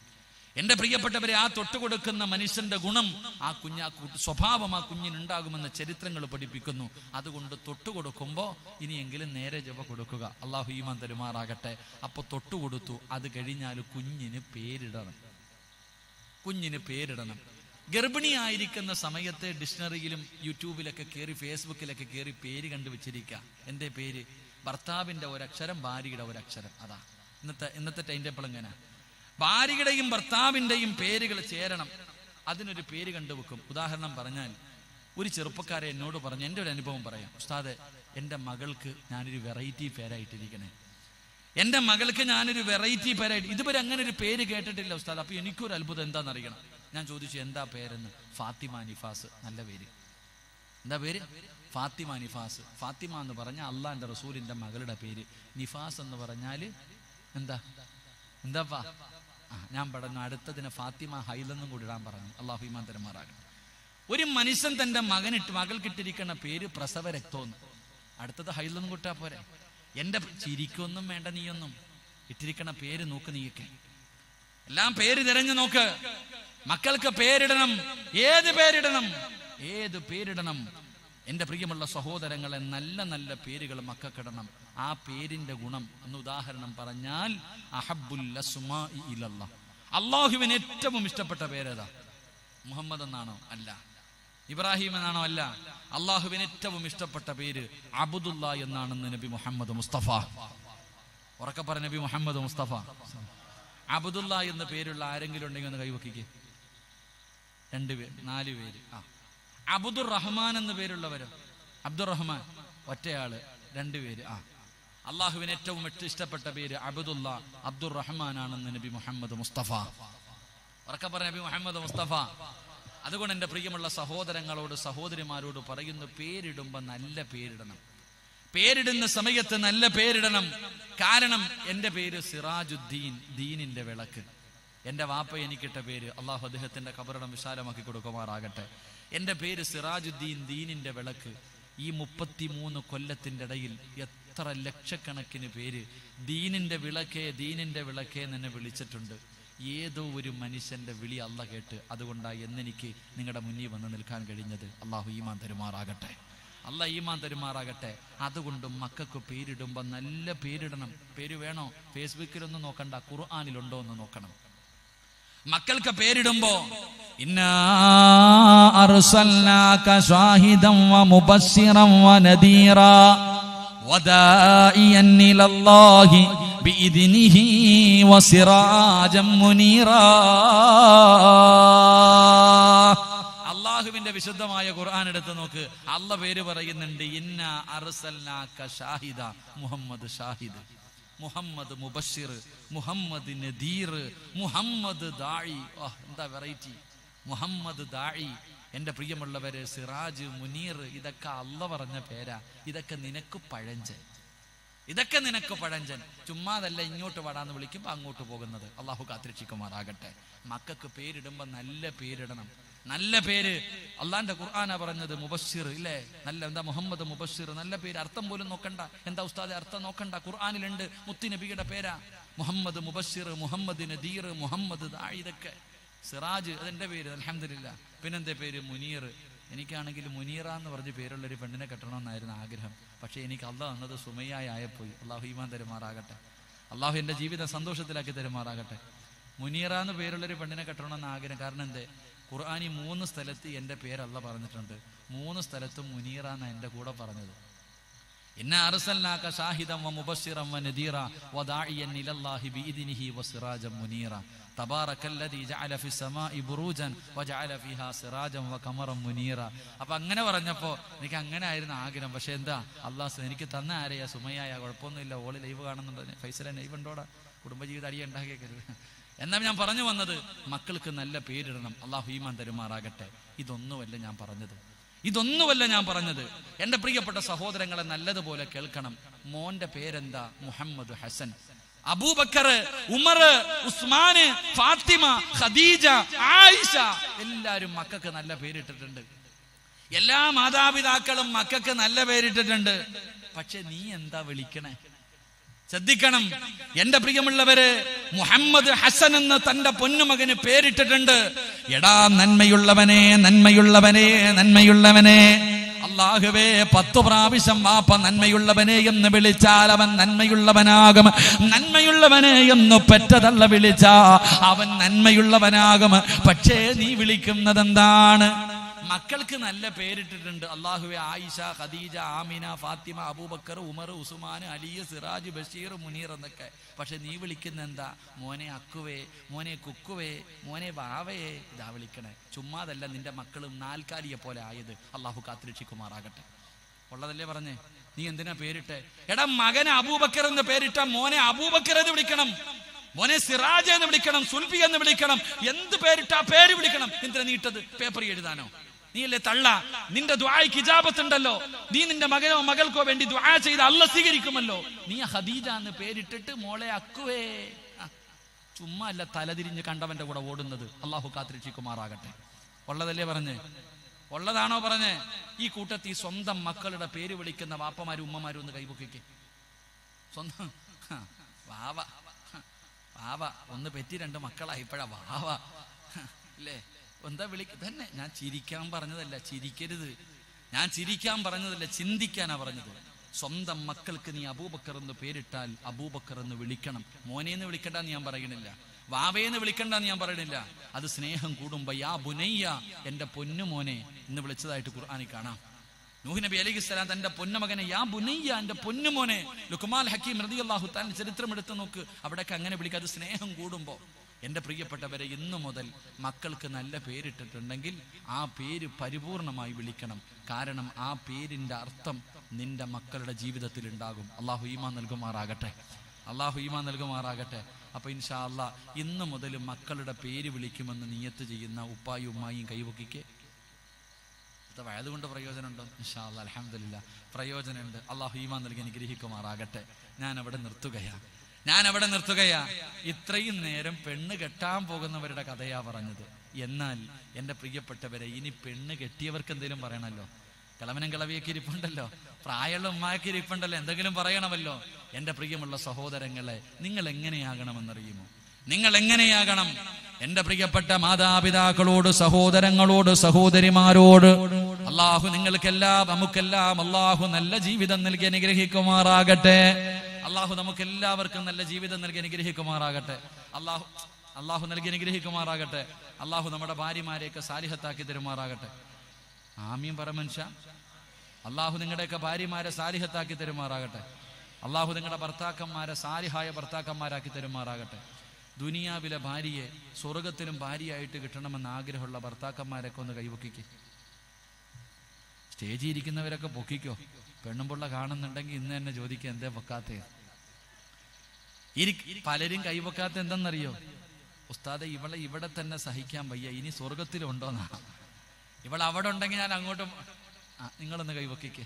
എന്റെ പ്രിയപ്പെട്ടവരെ, ആ തൊട്ടുകൊടുക്കുന്ന മനുഷ്യന്റെ ഗുണം, ആ സ്വഭാവം ആ കുഞ്ഞിനുണ്ടാകുമെന്ന് ചരിത്രങ്ങൾ പഠിപ്പിക്കുന്നു. അതുകൊണ്ട് തൊട്ടുകൊടുക്കുമ്പോ ഇനിയെങ്കിലും നേരെ ജപ കൊടുക്കുക. അള്ളാഹു ഈമാൻ തരുമാറാകട്ടെ. അപ്പൊ തൊട്ടുകൊടുത്തു, അത് കഴിഞ്ഞാൽ കുഞ്ഞിന് പേരിടണം. കുഞ്ഞിന് പേരിടണം. ഗർഭിണിയായിരിക്കുന്ന സമയത്ത് ഡിക്ഷണറിയിലും യൂട്യൂബിലൊക്കെ കയറി, ഫേസ്ബുക്കിലൊക്കെ കയറി പേര് കണ്ടുവച്ചിരിക്കുക. എന്റെ പേര്, ഭർത്താവിന്റെ ഒരക്ഷരം, ഭാര്യയുടെ ഒരക്ഷരം. അതാ ഇന്നത്തെ ടൈം ടേബിൾ. എങ്ങനെ? ഭാര്യയുടെയും ഭർത്താവിന്റെയും പേരുകൾ ചേരണം. അതിനൊരു പേര് കണ്ടുവെക്കും. ഉദാഹരണം പറഞ്ഞാൽ, ഒരു ചെറുപ്പക്കാരെ എന്നോട് പറഞ്ഞു, എൻ്റെ ഒരു അനുഭവം പറയാം. ഉസ്താദെ, എൻ്റെ മകൾക്ക് ഞാനൊരു വെറൈറ്റി പേരായിട്ടിരിക്കണേ. എൻ്റെ മകൾക്ക് ഞാനൊരു വെറൈറ്റി പേരായിട്ട്, ഇതുവരെ അങ്ങനെ ഒരു പേര് കേട്ടിട്ടില്ല ഉസ്താദ്. അപ്പൊ എനിക്കൊരു അത്ഭുതം എന്താണെന്നറിയണം. ഞാൻ ചോദിച്ചു, എന്താ പേരെന്ന്? ഫാത്തിമ നിഫാസ്. നല്ല പേര്. എന്താ പേര്? ഫാത്തിമ നിഫാസ്. ഫാത്തിമ എന്ന് പറഞ്ഞാൽ അള്ളാന്റെ റസൂലിന്റെ മകളുടെ പേര്. നിഫാസ് എന്ന് പറഞ്ഞാൽ എന്താപ്പാ? ഞാൻ പറഞ്ഞു, അടുത്തതിന് ഫാത്തിമ ഹൈലെന്നും കൂടി ഇടാൻ പറഞ്ഞു. അള്ളാഹു ഈമാൻ തരുമാറാകട്ടെ. ഒരു മനുഷ്യൻ തന്റെ മകൾക്കിട്ടിരിക്കുന്ന പേര് പ്രസവ രക്തമെന്ന്. അടുത്തത് ഹൈലെന്നും കൂട്ടാ പോരെ. എന്റെ ചിരിക്കൊന്നും വേണ്ട, നീയൊന്നും ഇട്ടിരിക്കണ പേര് നോക്ക്. നീയൊക്കെ എല്ലാം പേര് തിരഞ്ഞു നോക്ക്. മക്കൾക്ക് പേരിടണം. ഏത് പേരിടണം? എന്റെ പ്രിയമുള്ള സഹോദരങ്ങളെ, നല്ല നല്ല പേരുകൾ മക്കൾക്കിടണം. ആ പേരിന്റെ ഗുണം എന്ന് ഉദാഹരണം പറഞ്ഞാൽ, അഹബ്ബുൽ അസ്മാഇ ഇലല്ലാഹ്, അള്ളാഹുവിന് ഏറ്റവും ഇഷ്ടപ്പെട്ട പേരേതാ? മുഹമ്മദ് എന്നാണോ? അല്ല. ഇബ്രാഹിം എന്നാണോ? അല്ല. അള്ളാഹുവിന് ഏറ്റവും ഇഷ്ടപ്പെട്ട പേര് അബ്ദുല്ലാ എന്നാണെന്ന് നബി മുഹമ്മദ് മുസ്തഫ. ഉറക്കെ പറ, നബി മുഹമ്മദ് മുസ്തഫ. അബ്ദുല്ലാ എന്ന പേരുള്ള ആരെങ്കിലും ഉണ്ടെങ്കിൽ ഒന്ന് കൈവക്കിക്ക്. 2 പേര്, 4 പേര്. അബ്ദുർ റഹ്മാൻ എന്ന പേരുള്ളവരോ? അബ്ദുറഹ്മാൻ ഒറ്റയാള്. 2 പേര്. അള്ളാഹുവിന് ഏറ്റവും ഇഷ്ടപ്പെട്ട പേര് അബ്ദുല്ലാ, അബ്ദുർ റഹ്മാൻ ആണെന്ന് നബി മുഹമ്മദ് മുസ്തഫ. ഉറക്കെ പറ, നബി മുഹമ്മദ് മുസ്തഫ. അതുകൊണ്ട് എൻ്റെ പ്രിയമുള്ള സഹോദരങ്ങളോട്, സഹോദരിമാരോട് പറയുന്നു, പേരിടുമ്പോ നല്ല പേരിടണം. പേരിടുന്ന സമയത്ത് നല്ല പേരിടണം. കാരണം എൻ്റെ പേര് സിറാജുദ്ദീൻ, ദീനിന്റെ വിളക്ക്. എൻ്റെ വാപ്പ എനിക്കിട്ട പേര്, അള്ളാഹു അദ്ദേഹത്തിന്റെ ഖബറിടം വിശാലമാക്കി കൊടുക്കുമാറാകട്ടെ. എൻ്റെ പേര് സിറാജുദ്ദീൻ, ദീനിന്റെ വിളക്ക്. ഈ 33 കൊല്ലത്തിൻ്റെ ഇടയിൽ എത്ര ലക്ഷക്കണക്കിന് പേര് ദീനിന്റെ വിളക്കേ ദീനിന്റെ വിളക്കേ എന്നെ വിളിച്ചിട്ടുണ്ട്. ഏതോ ഒരു മനുഷ്യന്റെ വിളി അല്ല കേട്ട് അതുകൊണ്ടാണ് എന്നെനിക്ക് നിങ്ങളുടെ മുന്നിൽ വന്ന് നിൽക്കാൻ കഴിഞ്ഞത്. അള്ളാഹു ഈമാൻ തരുമാറാകട്ടെ, അള്ളാഹ് ഈമാൻ തരുമാറാകട്ടെ. അതുകൊണ്ട് മക്കൾക്ക് പേരിടുമ്പോൾ നല്ല പേരിടണം. പേര് വേണോ? ഫേസ്ബുക്കിലൊന്നും നോക്കണ്ട, ഖുർആനിലുണ്ടോ എന്ന് നോക്കണം. മക്കൾക്ക് പേരിടുമ്പോ ഇന്നാ അർസൽനാക ഷാഹിദൻ വമുബശ്ശിറൻ വനദീറാ വദാഇയൻ ഇലല്ലാഹി ബിഇദ്നിഹി വസിറാജൻ മുനീറാ. അല്ലാഹുവിന്റെ വിശുദ്ധമായ ഖുർആൻ എടുത്ത് നോക്ക്. അല്ലാഹ് പേര് പറയുന്നുണ്ട്, ഇന്നാ അർസൽനാക ഷാഹിദ, മുഹമ്മദ് ഷാഹിദ്, മുഹമ്മദ് മുബശ്ശിർ, മുഹമ്മദ് നദീർ, മുഹമ്മദ് ദാഇ. എന്താ വെറൈറ്റി! മുഹമ്മദ് ദാഇ. എൻ്റെ പ്രിയമുള്ളവര്, സിറാജ്, മുനീർ, ഇതൊക്കെ അല്ലാഹ് പറഞ്ഞ പേരാ. ഇതൊക്കെ നിനക്ക് പഴഞ്ചൻ, ഇതൊക്കെ നിനക്ക് പഴഞ്ചൻ. ചുമ്മാതല്ല ഇങ്ങോട്ട് വടാന്ന് വിളിക്കുമ്പോൾ അങ്ങോട്ട് പോകുന്നത്. അള്ളാഹു കാത്തിരക്ഷിക്കുമാറാകട്ടെ. മക്കൾക്ക് പേരിടുമ്പോൾ നല്ല പേരിടണം. നല്ല പേര് അള്ളാന്റെ ഖുർആനാ പറഞ്ഞത്. മുബശ്ശിർ ഇല്ലേ, നല്ല എന്താ മുഹമ്മദ് മുബശ്ശിർ, നല്ല പേര്. അർത്ഥം പോലും നോക്കണ്ട. എന്താ ഉസ്താദെ അർത്ഥം നോക്കണ്ട, ഖുർആനിലുണ്ട്. മുത്തി നബിയുടെ പേരാ മുഹമ്മദ് മുബശ്ശിർ, മുഹമ്മദ് നദീർ, മുഹമ്മദ് ദാഇ. ഇതൊക്കെ സിറാജ് അതെന്റെ പേര്, അൽഹംദുലില്ലാ. പിന്നെന്താ പേര്? മുനീർ. എനിക്കാണെങ്കിൽ മുനീറ എന്ന് പറഞ്ഞ് പേരുള്ളൊരു പെണ്ണിനെ കെട്ടണമെന്നായിരുന്നു ആഗ്രഹം. പക്ഷേ എനിക്ക് അള്ളാഹ് തന്നത് സുമയ്യായപ്പോയി. അള്ളാഹു ഈമാൻ തരുമാറാകട്ടെ. അള്ളാഹു എൻ്റെ ജീവിതം സന്തോഷത്തിലാക്കി തരുമാറാകട്ടെ. മുനീറ എന്ന് പേരുള്ളൊരു പെണ്ണിനെ കെട്ടണമെന്ന് ആഗ്രഹം. കാരണം എന്തേ? ഖുർആനി 3 സ്ഥലത്ത് എൻ്റെ പേരല്ല പറഞ്ഞിട്ടുണ്ട്. 3 സ്ഥലത്തും മുനീറ എന്നാ എൻ്റെ കൂടെ പറഞ്ഞത്. ഇന്നാ അർസൽനാക ഷാഹിദൻ വമുബശ്ശിറൻ വനദീറ വദാഇയൻ ഇലല്ലാഹി ബിഇദ്നിഹി വസിറാജൻ മുനീറ തബാറകല്ലദീ ജഅല ഫിസ്സമാഇ ബുറൂജൻ വജഅല ഫീഹാ സിറാജൻ വഖമറൻ മുനീറ. അപ്പൊ അങ്ങനെ പറഞ്ഞപ്പോ എനിക്ക് അങ്ങനെ ആയിരുന്നു ആഗ്രഹം. പക്ഷെ എന്താ, അള്ളാഹ് എനിക്ക് തന്ന ആരെയാ? സുമയ്യായ. കുഴപ്പമൊന്നുമില്ല, ഓള് ലൈവ് കാണുന്നുണ്ട്. ഫൈസല ലൈവ് ഉണ്ടോടാ? കുടുംബജീവിതം അടിയ ഉണ്ടാക്കിയേക്കരുത്. എന്നാൽ ഞാൻ പറഞ്ഞു വന്നത്, മക്കൾക്ക് നല്ല പേരിടണം. അള്ളാഹു ഈമാൻ തരുമാറാകട്ടെ. ഇതൊന്നുമല്ല ഞാൻ പറഞ്ഞത്, ഇതൊന്നുമല്ല ഞാൻ പറഞ്ഞത്. എൻ്റെ പ്രിയപ്പെട്ട സഹോദരങ്ങളെ നല്ലതുപോലെ കേൾക്കണം. മോന്റെ പേരെന്താ? മുഹമ്മദ് ഹസൻ. അബൂബക്കർ, ഉമർ, ഉസ്മാന്, ഫാത്തിമ, ഖദീജ, ആയിഷ, എല്ലാരും മക്കൾക്ക് നല്ല പേരിട്ടിട്ടുണ്ട്. എല്ലാ മാതാപിതാക്കളും മക്കൾക്ക് നല്ല പേരിട്ടിട്ടുണ്ട്. പക്ഷെ നീ എന്താ വിളിക്കണേ? ശ്രദ്ധിക്കണം എന്റെ പ്രിയമുള്ളവര്. മുഹമ്മദ് ഹസൻ എന്ന് തന്റെ പൊന്നുമകന് പേരിട്ടിട്ടുണ്ട്. എടാ നന്മയുള്ളവനെ, നന്മയുള്ളവനെ, നന്മയുള്ളവനെ. അല്ലാഹുവേ, 10 പ്രാവശ്യം വാപ്പ നന്മയുള്ളവനെ എന്ന് വിളിച്ചാൽ അവൻ നന്മയുള്ളവനാകും. നന്മയുള്ളവനെ എന്ന് പെറ്റതള്ള വിളിച്ചാ അവൻ നന്മയുള്ളവനാകും. പക്ഷേ നീ വിളിക്കുന്നത് എന്താണ്? മക്കൾക്ക് നല്ല പേരിട്ടിട്ടുണ്ട്. അല്ലാഹുവേ, ആയിഷ, ഖദീജ, ആമിന, ഫാത്തിമ, അബൂബക്കർ, ഉമർ, ഉസ്മാൻ, അലി, സിറാജ്, ബഷീർ, മുനീർ എന്നൊക്കെ. പക്ഷെ നീ വിളിക്കുന്ന എന്താ? മോനെ അക്കുവേ, മോനെ കുക്കുവേ, മോനെ വാവയെ. ഇതാ വിളിക്കണേ. ചുമ്മാതല്ല നിന്റെ മക്കളും നാൽക്കാലിയെ പോലെ ആയത്. അള്ളാഹു കാത്തിരക്ഷിക്കുമാറാകട്ടെ. ഉള്ളതല്ലേ പറഞ്ഞേ? നീ എന്തിനാ പേരിട്ടെ? എടാ മകനെ അബൂബക്കർ എന്ന് പേരിട്ട മോനെ അബൂബക്കർ എന്ന് വിളിക്കണം, മോനെ സിറാജ് എന്ന് വിളിക്കണം, സുൽഫി എന്ന് വിളിക്കണം. എന്ത് പേരിട്ടാ പേര് വിളിക്കണം. എന്തിനാ നീട്ടത്? പേപ്പർ എഴുതാനോ? നീയല്ലേ തള്ള. നിന്റെ ദുആയ്ക്ക് ഇജാബത്തുണ്ടല്ലോ. നീ നിന്റെ മകനോ മകൾക്കോ വേണ്ടി ദുആ ചെയ്ത അല്ലാഹ് സ്വീകരിക്കുമല്ലോ. നീ ഖദീജ എന്ന് പേരിട്ടിട്ട് മോളെ അക്കുവേ. ചുമ്മാ അല്ല തലതിരിഞ്ഞ് കണ്ടവന്റെ കൂടെ ഓടുന്നത്. അള്ളാഹു കാത്തിരക്ഷിക്കുമാറാകട്ടെ. ഉള്ളതല്ലേ പറഞ്ഞേ? ഉള്ളതാണോ പറഞ്ഞേ? ഈ കൂട്ടത്തിൽ സ്വന്തം മക്കളുടെ പേര് വിളിക്കുന്ന വാപ്പമാരും ഉമ്മമാരും ഒന്ന് കൈപൊക്കിക്ക്. സ്വന്തം വാവ, വാവ ഒന്ന് പെറ്റി 2 മക്കളായി ഇപ്പഴാ വാവ അല്ലേ? എന്താ വിളിക്ക തന്നെ? ഞാൻ ചിരിക്കാൻ പറഞ്ഞതല്ല, ചിരിക്കരുത്. ഞാൻ ചിരിക്കാൻ പറഞ്ഞതല്ല, ചിന്തിക്കാനാ പറഞ്ഞത്. സ്വന്തം മക്കൾക്ക് നീ അബൂബക്കർ എന്ന് പേരിട്ടാൽ അബൂബക്കർ എന്ന് വിളിക്കണം. മോനെന്ന് വിളിക്കണ്ടെന്ന് ഞാൻ പറയണില്ല, വാവയെന്ന് വിളിക്കണ്ടെന്ന് ഞാൻ പറയണില്ല. അത് സ്നേഹം കൂടുമ്പോ യാ ബുനയ്യ, എന്റെ പൊന്നു മോനെ എന്ന് വിളിച്ചതായിട്ട് ഖുർആനിൽ കാണാം. നൂഹ് നബി അലൈഹിസ്സലാം തന്റെ പൊന്നുമകനെ യാ ബുനയ്യ, എന്റെ പൊന്നുമോനെ. ലുഖ്മാൻ ഹക്കീം റളിയല്ലാഹു തആല ചരിത്രം എടുത്തു നോക്ക്, അവിടെയൊക്കെ അങ്ങനെ വിളിക്കാതെ സ്നേഹം കൂടുമ്പോ. എൻ്റെ പ്രിയപ്പെട്ടവരെ, ഇന്നു മുതൽ മക്കൾക്ക് നല്ല പേരിട്ടിട്ടുണ്ടെങ്കിൽ ആ പേര് പരിപൂർണമായി വിളിക്കണം. കാരണം ആ പേരിന്റെ അർത്ഥം നിന്റെ മക്കളുടെ ജീവിതത്തിൽ ഉണ്ടാകും. അള്ളാഹു ഈമാൻ നൽകുമാറാകട്ടെ, അള്ളാഹു ഈമാൻ നൽകുമാറാകട്ടെ. അപ്പൊ ഇൻഷാ അല്ലാഹ് ഇന്നു മുതൽ മക്കളുടെ പേര് വിളിക്കുമെന്ന് നിയത്ത് ചെയ്യുന്ന ഉപ്പായും ഉമ്മായും കൈവക്കിക്ക്. വയതുകൊണ്ട് പ്രയോജനമുണ്ടോ? ഇൻഷാ അല്ലാഹ് അൽഹംദുലില്ലാഹ് പ്രയോജനമുണ്ട്. അള്ളാഹു ഈമാൻ നൽകി അനുഗ്രഹിക്കുമാറാകട്ടെ. ഞാൻ അവിടെ നിർത്തുകയാണ്. ഞാൻ അവിടെ നിർത്തുകയാ. ഇത്രയും നേരം പെണ്ണ് കെട്ടാൻ പോകുന്നവരുടെ കഥയാ പറഞ്ഞത്. എന്നാൽ എന്റെ പ്രിയപ്പെട്ടവരെ, ഇനി പെണ്ണ് കെട്ടിയവർക്ക് എന്തെങ്കിലും പറയണല്ലോ. കിളവനും കിളവിയൊക്കെ ഇരിപ്പുണ്ടല്ലോ, പ്രായമുള്ള ഉമ്മാക്കി ഇരിപ്പുണ്ടല്ലോ, എന്തെങ്കിലും പറയണമല്ലോ. എന്റെ പ്രിയമുള്ള സഹോദരങ്ങളെ, നിങ്ങൾ എങ്ങനെയാകണമെന്നറിയുമോ? നിങ്ങൾ എങ്ങനെയാകണം? എന്റെ പ്രിയപ്പെട്ട മാതാപിതാക്കളോട്, സഹോദരങ്ങളോട്, സഹോദരിമാരോട് അള്ളാഹു നിങ്ങൾക്കെല്ലാം നമുക്കെല്ലാം അള്ളാഹു നല്ല ജീവിതം നൽകി അനുഗ്രഹിക്കുമാറാകട്ടെ. അള്ളാഹു നമുക്ക് എല്ലാവർക്കും നല്ല ജീവിതം നൽകി അനുഗ്രഹിക്കുമാറാകട്ടെ. അള്ളാഹു നൽകി അനുഗ്രഹിക്കുമാറാകട്ടെ. അള്ളാഹു നമ്മുടെ ഭാര്യമാരെയൊക്കെ സാലിഹത്താക്കി തരുമാറാകട്ടെ. ആമീൻ പറ മനുഷ്യ. അള്ളാഹു നിങ്ങളുടെയൊക്കെ ഭാര്യമാരെ സാലിഹത്താക്കി തരുമാറാകട്ടെ. അള്ളാഹു നിങ്ങളുടെ ഭർത്താക്കന്മാരെ സാലിഹായ ഭർത്താക്കന്മാരാക്കി തരുമാറാകട്ടെ. ദുനിയാവിലെ ഭാര്യയെ സ്വർഗത്തിലും ഭാര്യയായിട്ട് കിട്ടണമെന്ന് ആഗ്രഹമുള്ള ഭർത്താക്കന്മാരൊക്കെ ഒന്ന് കൈവക്കിക്കേ. സ്റ്റേജിൽ ഇരിക്കുന്നവരൊക്കെ പൊക്കിക്കോ. പെണ്ണുമ്പുള്ള കാണുന്നുണ്ടെങ്കിൽ ഇന്ന് തന്നെ ചോദിക്കുക, എന്തേ പൊക്കാത്തേ? പലരും കൈവക്കാത്ത എന്തെന്നറിയോ? ഉസ്താദെ, ഇവളെ ഇവിടെ തന്നെ സഹിക്കാൻ വയ്യ, ഇനി സ്വർഗത്തിലുണ്ടോന്നാ. ഇവളെ അവിടെ ഉണ്ടെങ്കിൽ ഞാൻ അങ്ങോട്ടും. നിങ്ങളൊന്ന് കൈവക്കിക്കേ.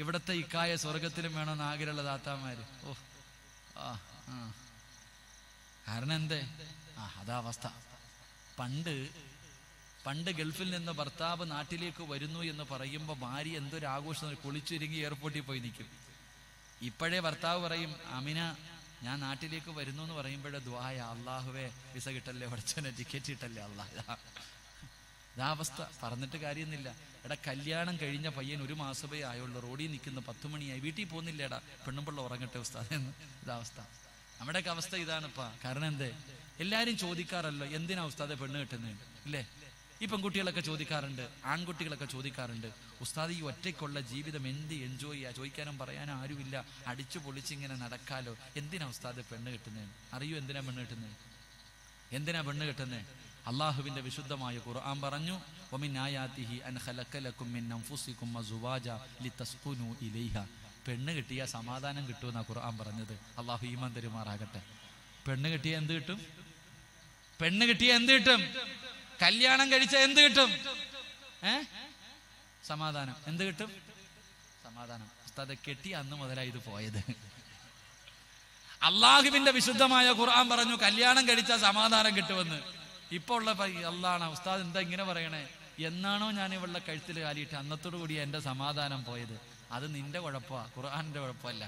ഇവിടത്തെ ഇക്കായ സ്വർഗത്തിലും വേണമെന്ന് ആഗ്രഹമുള്ള താത്താമാര്. കാരണം എന്തേ? അതാ അവസ്ഥ. പണ്ട് ഗൾഫിൽ നിന്ന് ഭർത്താവ് നാട്ടിലേക്ക് വരുന്നു എന്ന് പറയുമ്പോൾ ഭാര്യ എന്തൊരു ആഘോഷം, കുളിച്ചൊരുങ്ങി എയർപോർട്ടിൽ പോയി നിൽക്കും. ഇപ്പോഴേ ഭർത്താവ് പറയും, അമിന ഞാൻ നാട്ടിലേക്ക് വരുന്നു എന്ന് പറയുമ്പോഴേ ദ്വായ, അള്ളാഹുവേ വിസ കിട്ടല്ലേ, പഠിച്ചനെ ടിക്കറ്റ് കിട്ടല്ലേ അള്ളാഹ്. ഇതാ അവസ്ഥ. പറഞ്ഞിട്ട് കാര്യമൊന്നുമില്ല. എടാ, കല്യാണം കഴിഞ്ഞ പയ്യൻ 1 മാസമേ ആയുള്ളൂ, റോഡിൽ നിൽക്കുന്ന 10 മണിയായി, വീട്ടിൽ പോകുന്നില്ലേടാ, പെണ്ണുമ്പിള്ള ഉറങ്ങട്ടെ ഉസ്താദ്. ഇതാവസ്ഥ. നമ്മുടെയൊക്കെ അവസ്ഥ ഇതാണിപ്പാ. കാരണം എന്തേ? എല്ലാരും ചോദിക്കാറല്ലോ, എന്തിനാ ഉസ്താദെ പെണ്ണ് കിട്ടുന്നത് ഇല്ലേ? ഈ പെൺകുട്ടികളൊക്കെ ചോദിക്കാറുണ്ട്, ആൺകുട്ടികളൊക്കെ ചോദിക്കാറുണ്ട്, ഉസ്താദ് ഈ ഒറ്റയ്ക്കുള്ള ജീവിതം എന്ത് എൻജോയ് ചെയ്യാ, ചോദിക്കാനും പറയാനും ആരുമില്ല, അടിച്ചു പൊളിച്ചിങ്ങനെ നടക്കാലോ, എന്തിനാ ഉസ്താദ് പെണ്ണ് കിട്ടുന്നത്? അറിയൂ എന്തിനാ പെണ്ണ് കിട്ടുന്നത്? എന്തിനാ പെണ്ണ് കിട്ടുന്നത്? അള്ളാഹുവിന്റെ വിശുദ്ധമായ ഖുർആൻ പറഞ്ഞു, വമിൻ ആയാതിഹി അൻ ഖലഖ ലക്കും മിൻ അൻഫുസികും അസ്വാജ ലിതസ്കുനു ഇലൈഹ. പെണ്ണ് കിട്ടിയ സമാധാനം കിട്ടുമെന്നാ ഖുർആൻ പറഞ്ഞത്. അള്ളാഹു ഈമാൻ തരുമാറാകട്ടെ. പെണ്ണ് കിട്ടിയ എന്ത് കിട്ടും? പെണ്ണ് കിട്ടിയ എന്ത് കിട്ടും? കല്യാണം കഴിച്ച എന്ത് കിട്ടും? സമാധാനം. എന്ത് കിട്ടും? സമാധാനം. ഉസ്താദെ, കെട്ടിയ അന്ന് മുതലായി ഇത് പോയത്. അള്ളാഹുവിന്റെ വിശുദ്ധമായ ഖുർആൻ പറഞ്ഞു കല്യാണം കഴിച്ചാൽ സമാധാനം കിട്ടുമെന്ന്. ഇപ്പൊ ഉള്ള അള്ളാണ് ഉസ്താദ് എന്താ ഇങ്ങനെ പറയണേ? എന്നാണോ ഞാൻ ഇവളുടെ കഴുത്തിൽ കാലിയിട്ട് അന്നത്തോടു കൂടി എന്റെ സമാധാനം പോയത്. അത് നിന്റെ കുഴപ്പമാ, ഖുർആന്റെ കുഴപ്പമല്ല.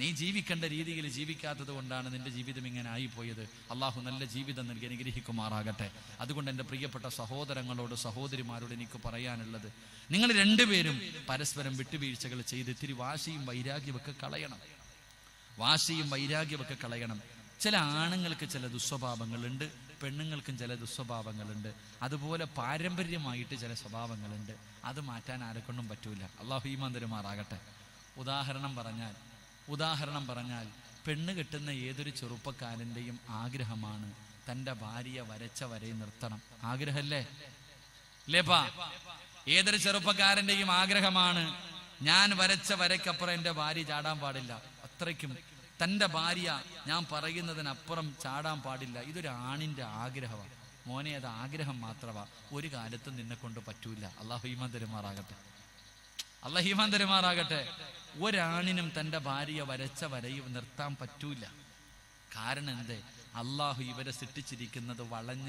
നീ ജീവിക്കേണ്ട രീതിയിൽ ജീവിക്കാത്തത് കൊണ്ടാണ് നിന്റെ ജീവിതം ഇങ്ങനെ ആയിപ്പോയത്. അള്ളാഹു നല്ല ജീവിതം നൽകി അനുഗ്രഹിക്കുമാറാകട്ടെ. അതുകൊണ്ട് എൻ്റെ പ്രിയപ്പെട്ട സഹോദരങ്ങളോട്, സഹോദരിമാരോട് എനിക്ക് പറയാനുള്ളത്, നിങ്ങൾ രണ്ടുപേരും പരസ്പരം വിട്ടുവീഴ്ചകൾ ചെയ്ത് ഇത്തിരി വാശിയും വൈരാഗ്യമൊക്കെ കളയണം. വാശിയും വൈരാഗ്യമൊക്കെ കളയണം. ചില ആണുങ്ങൾക്ക് ചില ദുസ്വഭാവങ്ങളുണ്ട്, പെണ്ണുങ്ങൾക്കും ചില ദുസ്വഭാവങ്ങളുണ്ട്. അതുപോലെ പാരമ്പര്യമായിട്ട് ചില സ്വഭാവങ്ങളുണ്ട്. അത് മാറ്റാൻ ആരെക്കൊണ്ടും പറ്റൂല. അള്ളാഹു ഈമാൻ തരുമാറാകട്ടെ. ഉദാഹരണം പറഞ്ഞാൽ പെണ്ണ് കെട്ടുന്ന ഏതൊരു ചെറുപ്പക്കാരൻ്റെയും ആഗ്രഹമാണ് തൻ്റെ ഭാര്യയെ വരച്ച വരയിൽ നിർത്തണം. ആഗ്രഹമല്ലേ? ലേപ്പാ, ഏതൊരു ചെറുപ്പക്കാരൻ്റെയും ആഗ്രഹമാണ്, ഞാൻ വരച്ച വരയ്ക്കപ്പുറം എൻ്റെ ഭാര്യ ചാടാൻ പാടില്ല. അത്രയ്ക്കും തൻ്റെ ഭാര്യ ഞാൻ പറയുന്നതിനപ്പുറം ചാടാൻ പാടില്ല. ഇതൊരു ആണിൻ്റെ ആഗ്രഹമാണ്. മോനെ, അത് ആഗ്രഹം മാത്രമാ, ഒരു കാലത്തും നിന്നെ കൊണ്ട് പറ്റൂല. അള്ളാഹു ഈമാൻ തരുമാറാകട്ടെ. അള്ളാഹു ഈമാൻ തരുമാറാകട്ടെ. ഒരാണിനും തൻ്റെ ഭാര്യയെ വരച്ച വരയിൽ നിർത്താൻ പറ്റൂല. കാരണം എന്തേ? അള്ളാഹു ഇവരെ സൃഷ്ടിച്ചിരിക്കുന്നത് വളഞ്ഞ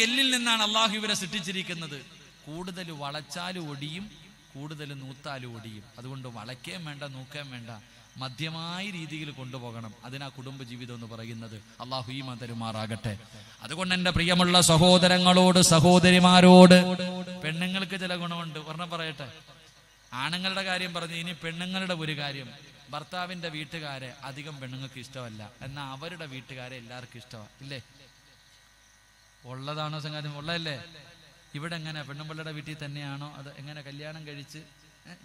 എല്ലിൽ നിന്നാണ് അള്ളാഹു ഇവരെ സൃഷ്ടിച്ചിരിക്കുന്നത്. കൂടുതൽ വളച്ചാലും ഒടിയും, കൂടുതൽ നൂത്താലും ഒടിയും. അതുകൊണ്ട് വളയ്ക്കേം വേണ്ട, നൂക്കേം വേണ്ട, മധ്യമായ രീതിയിൽ കൊണ്ടുപോകണം. അതിനാ കുടുംബ ജീവിതം എന്ന് പറയുന്നത്. അള്ളാഹു ഈമാൻ തരുമാറാകട്ടെ. അതുകൊണ്ട് എൻ്റെ പ്രിയമുള്ള സഹോദരങ്ങളോട്, സഹോദരിമാരോട്, പെണ്ണുങ്ങൾക്ക് ചില ഗുണമുണ്ട്. ഒരെണ്ണം പറയട്ടെ. ആണുങ്ങളുടെ കാര്യം പറഞ്ഞു, ഇനി പെണ്ണുങ്ങളുടെ ഒരു കാര്യം. ഭർത്താവിന്റെ വീട്ടുകാരെ അധികം പെണ്ണുങ്ങൾക്ക് ഇഷ്ടമല്ല, എന്നാൽ അവരുടെ വീട്ടുകാരെ എല്ലാവർക്കും ഇഷ്ടമാണ്. ഇല്ലേ? ഉള്ളതാണോ സംഗതി? ഉള്ളതല്ലേ? ഇവിടെ എങ്ങനെ? പെണ്ണുമ്പിള്ളയുടെ വീട്ടിൽ തന്നെയാണോ? അത് എങ്ങനെ? കല്യാണം കഴിച്ച്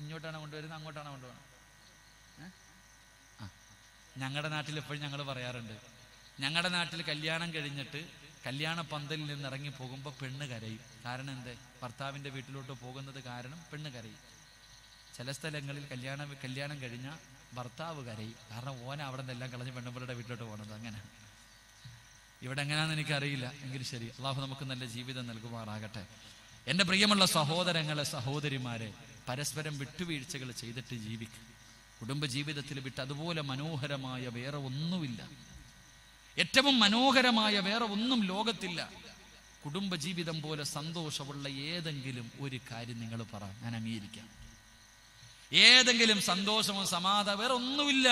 ഇങ്ങോട്ടാണോ കൊണ്ടുവരുന്നത്, അങ്ങോട്ടാണോ കൊണ്ടുപോകണം? ഞങ്ങളുടെ നാട്ടിൽ എപ്പോഴും ഞങ്ങൾ പറയാറുണ്ട്, ഞങ്ങളുടെ നാട്ടിൽ കല്യാണം കഴിഞ്ഞിട്ട് കല്യാണ പന്തലിൽ നിന്ന് ഇറങ്ങി പോകുമ്പോൾ പെണ്ണ് കരയും. കാരണം എന്തേ? ഭർത്താവിൻ്റെ വീട്ടിലോട്ട് പോകുന്നത് കാരണം പെണ്ണ് കരയും. ചില സ്ഥലങ്ങളിൽ കല്യാണം കഴിഞ്ഞാൽ ഭർത്താവ് കരയും. കാരണം ഓന അവിടെ നിന്നെല്ലാം കളഞ്ഞ് പെണ്ണുമ്പിള്ളയുടെ വീട്ടിലോട്ട് പോകുന്നത്. അങ്ങനെ ഇവിടെ എങ്ങനെയാണെന്ന് എനിക്കറിയില്ല. എങ്കിലും ശരി, അള്ളാഹു നമുക്ക് നല്ല ജീവിതം നൽകുമാറാകട്ടെ. എൻ്റെ പ്രിയമുള്ള സഹോദരങ്ങളെ, സഹോദരിമാരെ, പരസ്പരം വിട്ടുവീഴ്ചകൾ ചെയ്തിട്ട് ജീവിക്കുക. കുടുംബജീവിതത്തിൽ വിട്ട് അതുപോലെ മനോഹരമായ വേറെ ഒന്നുമില്ല. ഏറ്റവും മനോഹരമായ വേറെ ഒന്നും ലോകത്തില്ല. കുടുംബജീവിതം പോലെ സന്തോഷമുള്ള ഏതെങ്കിലും ഒരു കാര്യം നിങ്ങൾ പറ, ഞാൻ അംഗീകരിക്കാം. ഏതെങ്കിലും സന്തോഷമോ സമാധാനം വേറെ ഒന്നുമില്ല.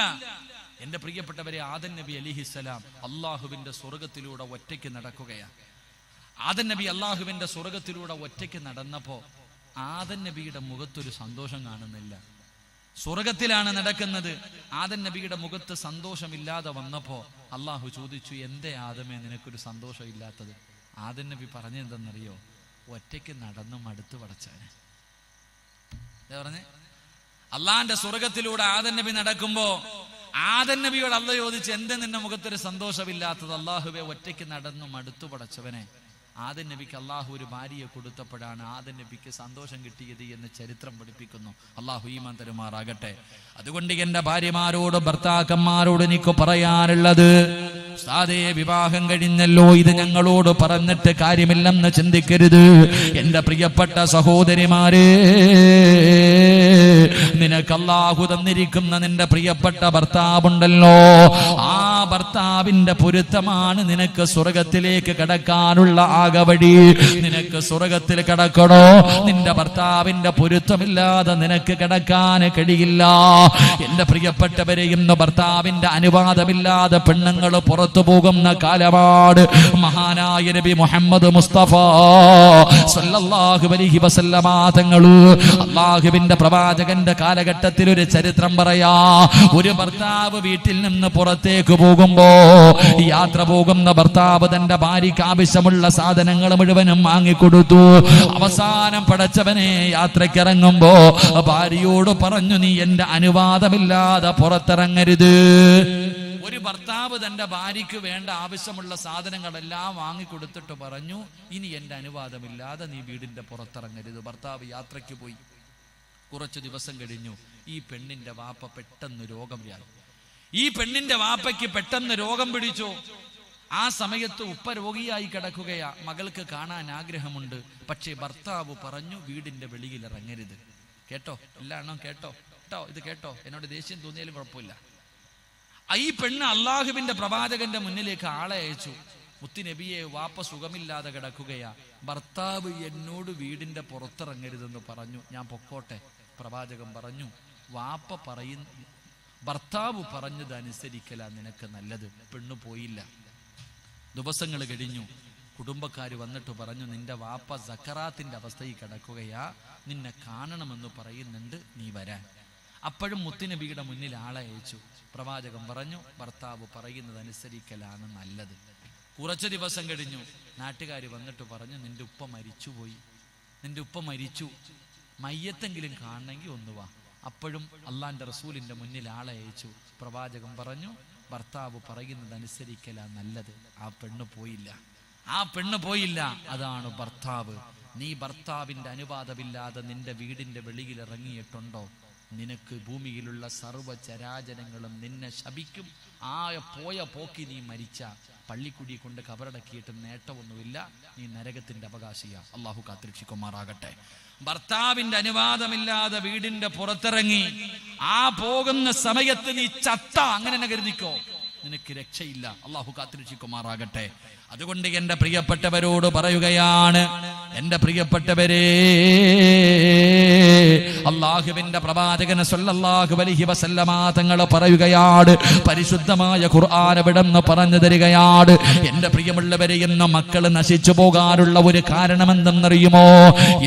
എന്റെ പ്രിയപ്പെട്ടവരെ, ആദം നബി അലിഹിസ്സലാം അള്ളാഹുവിന്റെ സ്വർഗത്തിലൂടെ ഒറ്റയ്ക്ക് നടക്കുകയാണ്. ആദം നബി അള്ളാഹുവിന്റെ സ്വർഗത്തിലൂടെ ഒറ്റയ്ക്ക് നടന്നപ്പോ ആദം നബിയുടെ മുഖത്തൊരു സന്തോഷം കാണുന്നില്ല. സ്വർഗത്തിലാണ് നടക്കുന്നത്. ആദം നബിയുടെ മുഖത്ത് സന്തോഷമില്ലാതെ വന്നപ്പോ അള്ളാഹു ചോദിച്ചു, എന്തേ ആദമേ നിനക്കൊരു സന്തോഷം ഇല്ലാത്തത്? ആദം നബി പറഞ്ഞെന്തെന്നറിയോ? ഒറ്റയ്ക്ക് നടന്നു മടുത്തു പടച്ചവനെ. പറഞ്ഞേ, അള്ളാന്റെ സ്വർഗത്തിലൂടെ ആദം നബി നടക്കുമ്പോ ആദം നബിയോട് അള്ളാഹ് ചോദിച്ചു, എന്തേ നിന്റെ മുഖത്തൊരു സന്തോഷമില്ലാത്തത്? അള്ളാഹുവെ, ഒറ്റയ്ക്ക് നടന്നു മടുത്തു പടച്ചവനെ. ആദം നബിക്ക് അള്ളാഹു ഒരു ഭാര്യയെ കൊടുത്തപ്പോഴാണ് ആദം നബിക്ക് സന്തോഷം കിട്ടിയത് എന്ന് ചരിത്രം പഠിപ്പിക്കുന്നു. അള്ളാഹു ഈമാൻ തരുമാറാകട്ടെ. അതുകൊണ്ട് എന്റെ ഭാര്യമാരോട്, ഭർത്താക്കന്മാരോട് എനിക്ക് പറയാനുള്ളത്, സാദേ വിവാഹം കഴിഞ്ഞല്ലോ, ഇത് ഞങ്ങളോട് പറഞ്ഞിട്ട് കാര്യമില്ലെന്ന് ചിന്തിക്കരുത്. എന്റെ പ്രിയപ്പെട്ട സഹോദരിമാരെ, നിനക്ക് അല്ലാഹു തന്നിരിക്കുന്ന നിന്റെ പ്രിയപ്പെട്ട ഭർത്താവുണ്ടല്ലോ, ആ ഭർത്താവിന്റെ പൊരുത്തമാണ് നിനക്ക് സ്വർഗത്തിലേക്ക് കടക്കാനുള്ള ആകവഴി. നിനക്ക് സ്വർഗത്തിൽ കടക്കണോ, നിന്റെ ഭർത്താവിന്റെ പൊരുത്തമില്ലാതെ നിനക്ക് കടക്കാൻ കഴിയില്ല. എന്റെ പ്രിയപ്പെട്ടവരെ, ഇന്ന് ഭർത്താവിന്റെ അനുവാദമില്ലാതെ പെണ്ണുങ്ങൾ പുറത്തു പോകുന്ന കാലമാണ്. മഹാനായ നബി മുഹമ്മദ് മുസ്തഫ സല്ലല്ലാഹു അലൈഹി വസല്ലമ തങ്ങൾ, അല്ലാഹുവിന്റെ പ്രവാചകന്റെ കാലഘട്ടത്തിൽ ഒരു ചരിത്രം പറയാ. ഒരു ഭർത്താവ് വീട്ടിൽ നിന്ന് പുറത്തേക്ക് പോകുമ്പോ, യാത്ര പോകുന്ന ഭർത്താവ് തന്റെ ഭാര്യയ്ക്ക് ആവശ്യമുള്ള സാധനങ്ങൾ മുഴുവനും വാങ്ങിക്കൊടുത്തു. അവസാനം പടച്ചവനെ യാത്രക്കിറങ്ങുമ്പോ ഭാര്യയോട് പറഞ്ഞു, നീ എന്റെ അനുവാദമില്ലാതെ പുറത്തിറങ്ങരുത്. ഒരു ഭർത്താവ് തന്റെ ഭാര്യയ്ക്ക് വേണ്ട ആവശ്യമുള്ള സാധനങ്ങളെല്ലാം വാങ്ങിക്കൊടുത്തിട്ട് പറഞ്ഞു, ഇനി എന്റെ അനുവാദമില്ലാതെ നീ വീടിന്റെ പുറത്തിറങ്ങരുത്. ഭർത്താവ് യാത്രയ്ക്ക് പോയി. കുറച്ചു ദിവസം കഴിഞ്ഞു, ഈ പെണ്ണിന്റെ വാപ്പ പെട്ടെന്ന് രോഗം വ്യാപി. ഈ പെണ്ണിന്റെ വാപ്പയ്ക്ക് പെട്ടെന്ന് രോഗം പിടിച്ചു. ആ സമയത്ത് ഉപ്പ രോഗിയായി കിടക്കുകയാ. മകൾക്ക് കാണാൻ ആഗ്രഹമുണ്ട്. പക്ഷേ ഭർത്താവ് പറഞ്ഞു, വീടിന്റെ വെളിയിൽ ഇറങ്ങരുത്. കേട്ടോ, എല്ലാണോ? കേട്ടോ കേട്ടോ, ഇത് കേട്ടോ. എന്നോട് ദേഷ്യം തോന്നിയാലും കുഴപ്പമില്ല. ഈ പെണ്ണ് അള്ളാഹുവിന്റെ പ്രവാചകന്റെ മുന്നിലേക്ക് ആളെ അയച്ചു. മുത്തുനബിയെ, വാപ്പ സുഖമില്ലാതെ കിടക്കുകയാ, ഭർത്താവ് എന്നോട് വീടിന്റെ പുറത്തിറങ്ങരുതെന്ന് പറഞ്ഞു, ഞാൻ പൊക്കോട്ടെ? പ്രവാചകൻ പറഞ്ഞു, വാപ്പ ഭർത്താവ് പറഞ്ഞത് അനുസരിക്കല നിനക്ക് നല്ലത്. പെണ്ണ് പോയില്ല. ദിവസങ്ങൾ കഴിഞ്ഞു. കുടുംബക്കാർ വന്നിട്ട് പറഞ്ഞു, നിന്റെ വാപ്പ സക്കറാത്തിന്റെ അവസ്ഥയിൽ കിടക്കുകയാ, നിന്നെ കാണണമെന്ന് പറയുന്നുണ്ട്, നീ വരാൻ. അപ്പോഴും മുത്തുനബിയുടെ മുന്നിൽ ആളെ അയച്ചു. പ്രവാചകൻ പറഞ്ഞു, ഭർത്താവ് പറയുന്നത് അനുസരിക്കലാണ് നല്ലത്. കുറച്ച് ദിവസം കഴിഞ്ഞു. നാട്ടുകാർ വന്നിട്ട് പറഞ്ഞു, നിന്റെ ഉപ്പ മരിച്ചുപോയി, നിന്റെ ഉപ്പ മരിച്ചു, മയ്യത്തെങ്കിലും കാണണമെങ്കിൽ ഒന്ന് വാ. അപ്പോഴും അള്ളാന്റെ റസൂലിന്റെ മുന്നിൽ ആളെ അയച്ചു. പ്രവാചകൻ പറഞ്ഞു, ഭർത്താവ് പറയുന്നത് അനുസരിക്കലാ നല്ലത്. ആ പെണ്ണ് പോയില്ല. ആ പെണ്ണ് പോയില്ല. അതാണ് ഭർത്താവ്. നീ ഭർത്താവിന്റെ അനുവാദമില്ലാതെ നിന്റെ വീടിന്റെ വെളിയിൽ ഇറങ്ങിയിട്ടുണ്ടോ, നിനക്ക് ഭൂമിയിലുള്ള സർവ്വചരാചരങ്ങളും നിന്നെ ശപിക്കും. ആ പോയ പോക്കി നീ മരിച്ച പള്ളിക്കുടി കൊണ്ട് കബറടക്കിയിട്ട് നേട്ടമൊന്നുമില്ല. നീ നരകത്തിന്റെ അവകാശിയാ. അള്ളാഹു കാത്തിരക്ഷിക്കുമാറാകട്ടെ. ഭർത്താവിന്റെ അനുവാദമില്ലാതെ വീടിന്റെ പുറത്തിറങ്ങി ആ പോകുന്ന സമയത്ത് നീ ചത്ത, അങ്ങനെ തന്നെ കരുതിക്കോ, നിനക്ക് രക്ഷയില്ല. അള്ളാഹു കാത്തിരക്ഷിക്കുമാറാകട്ടെ. അതുകൊണ്ട് എന്റെ പ്രിയപ്പെട്ടവരോട് പറയുകയാണ്, എന്റെ പ്രിയപ്പെട്ടവരെ, അള്ളാഹുവിന്റെ പ്രവാചകൻ സല്ലല്ലാഹു അലൈഹി വസല്ലമ തങ്ങൾ പറയുകയാണ്, പരിശുദ്ധമായ ഖുർആൻ എവിടെന്ന് പറഞ്ഞു തരികയാണ്. എന്റെ പ്രിയമുള്ളവരെ, ഇന്ന് മക്കൾ നശിച്ചു പോകാനുള്ള ഒരു കാരണമെന്തെന്നറിയുമോ?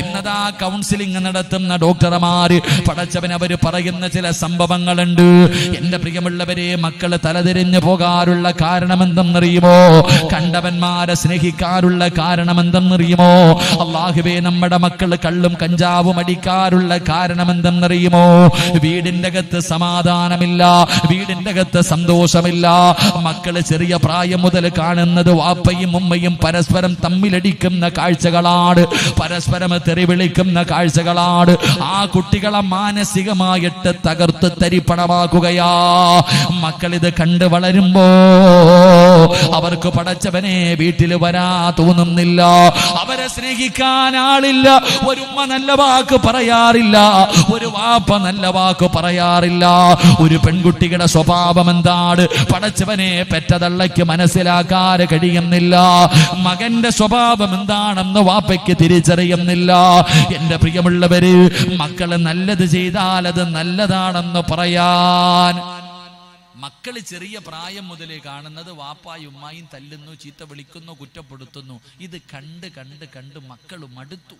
ഇന്നതാ കൗൺസിലിംഗ് നടത്തുന്ന ഡോക്ടർമാര് പടച്ചവൻ അവര് പറയുന്ന ചില സംഭവങ്ങളുണ്ട്. എന്റെ പ്രിയമുള്ളവരെ, മക്കള് തലതിരിഞ്ഞു പോകാനുള്ള കാരണമെന്തെന്നറിയുമോ? കണ്ടവന്മാരെ സ്നേഹിക്കാനുള്ള കാരണമെന്തെന്നറിയുമോ? അല്ലാഹുവേ, നമ്മുടെ മക്കള് കള്ളും കഞ്ചാവും അടിക്കാറുള്ള കാരണമെന്തെന്നറിയുമോ? വീടിന്റെ അകത്ത് സമാധാനമില്ല, വീടിന്റെ അകത്ത് സന്തോഷമില്ല. മക്കള് ചെറിയ പ്രായം മുതൽ കാണുന്നത് വാപ്പയും ഉമ്മയും പരസ്പരം തമ്മിലടിക്കുന്ന കാഴ്ചകളാണ്, പരസ്പരം തെറിവിളിക്കുന്ന കാഴ്ചകളാണ്. ആ കുട്ടികളെ മാനസികമായിട്ട് തകർത്ത് തരിപ്പണമാക്കുകയാ. മക്കളിത് കണ്ട് വളരുമ്പോ അവർക്ക് പടച്ചവനെ വീട്ടിൽ വരാ തോന്നുന്നില്ല. അവരെ സ്നേഹിക്കാൻ ആളില്ല. ഒരു ഉമ്മ നല്ല വാക്ക് പറയാറില്ല. പറയാറില്ല, ഒരു വാപ്പ നല്ല വാക്ക് പറയാറില്ല. ഒരു പെൺകുട്ടിയുടെ സ്വഭാവം എന്താണ് പടച്ചവനെ പെറ്റതള്ളയ്ക്ക് മനസ്സിലാക്കാൻ കഴിയുന്നില്ല. മകന്റെ സ്വഭാവം എന്താണെന്ന് വാപ്പയ്ക്ക് തിരിച്ചറിയുന്നില്ല. എന്റെ പ്രിയമുള്ളവര്, മക്കള് നല്ലത് ചെയ്താൽ അത് നല്ലതാണെന്ന് പറയാൻ മക്കള് ചെറിയ പ്രായം മുതലേ കാണുന്നത് വാപ്പായും ഉമ്മായും തല്ലുന്നു, ചീത്ത വിളിക്കുന്നു, കുറ്റപ്പെടുത്തുന്നു. ഇത് കണ്ട് കണ്ട് കണ്ട് മക്കൾ മടുത്തു.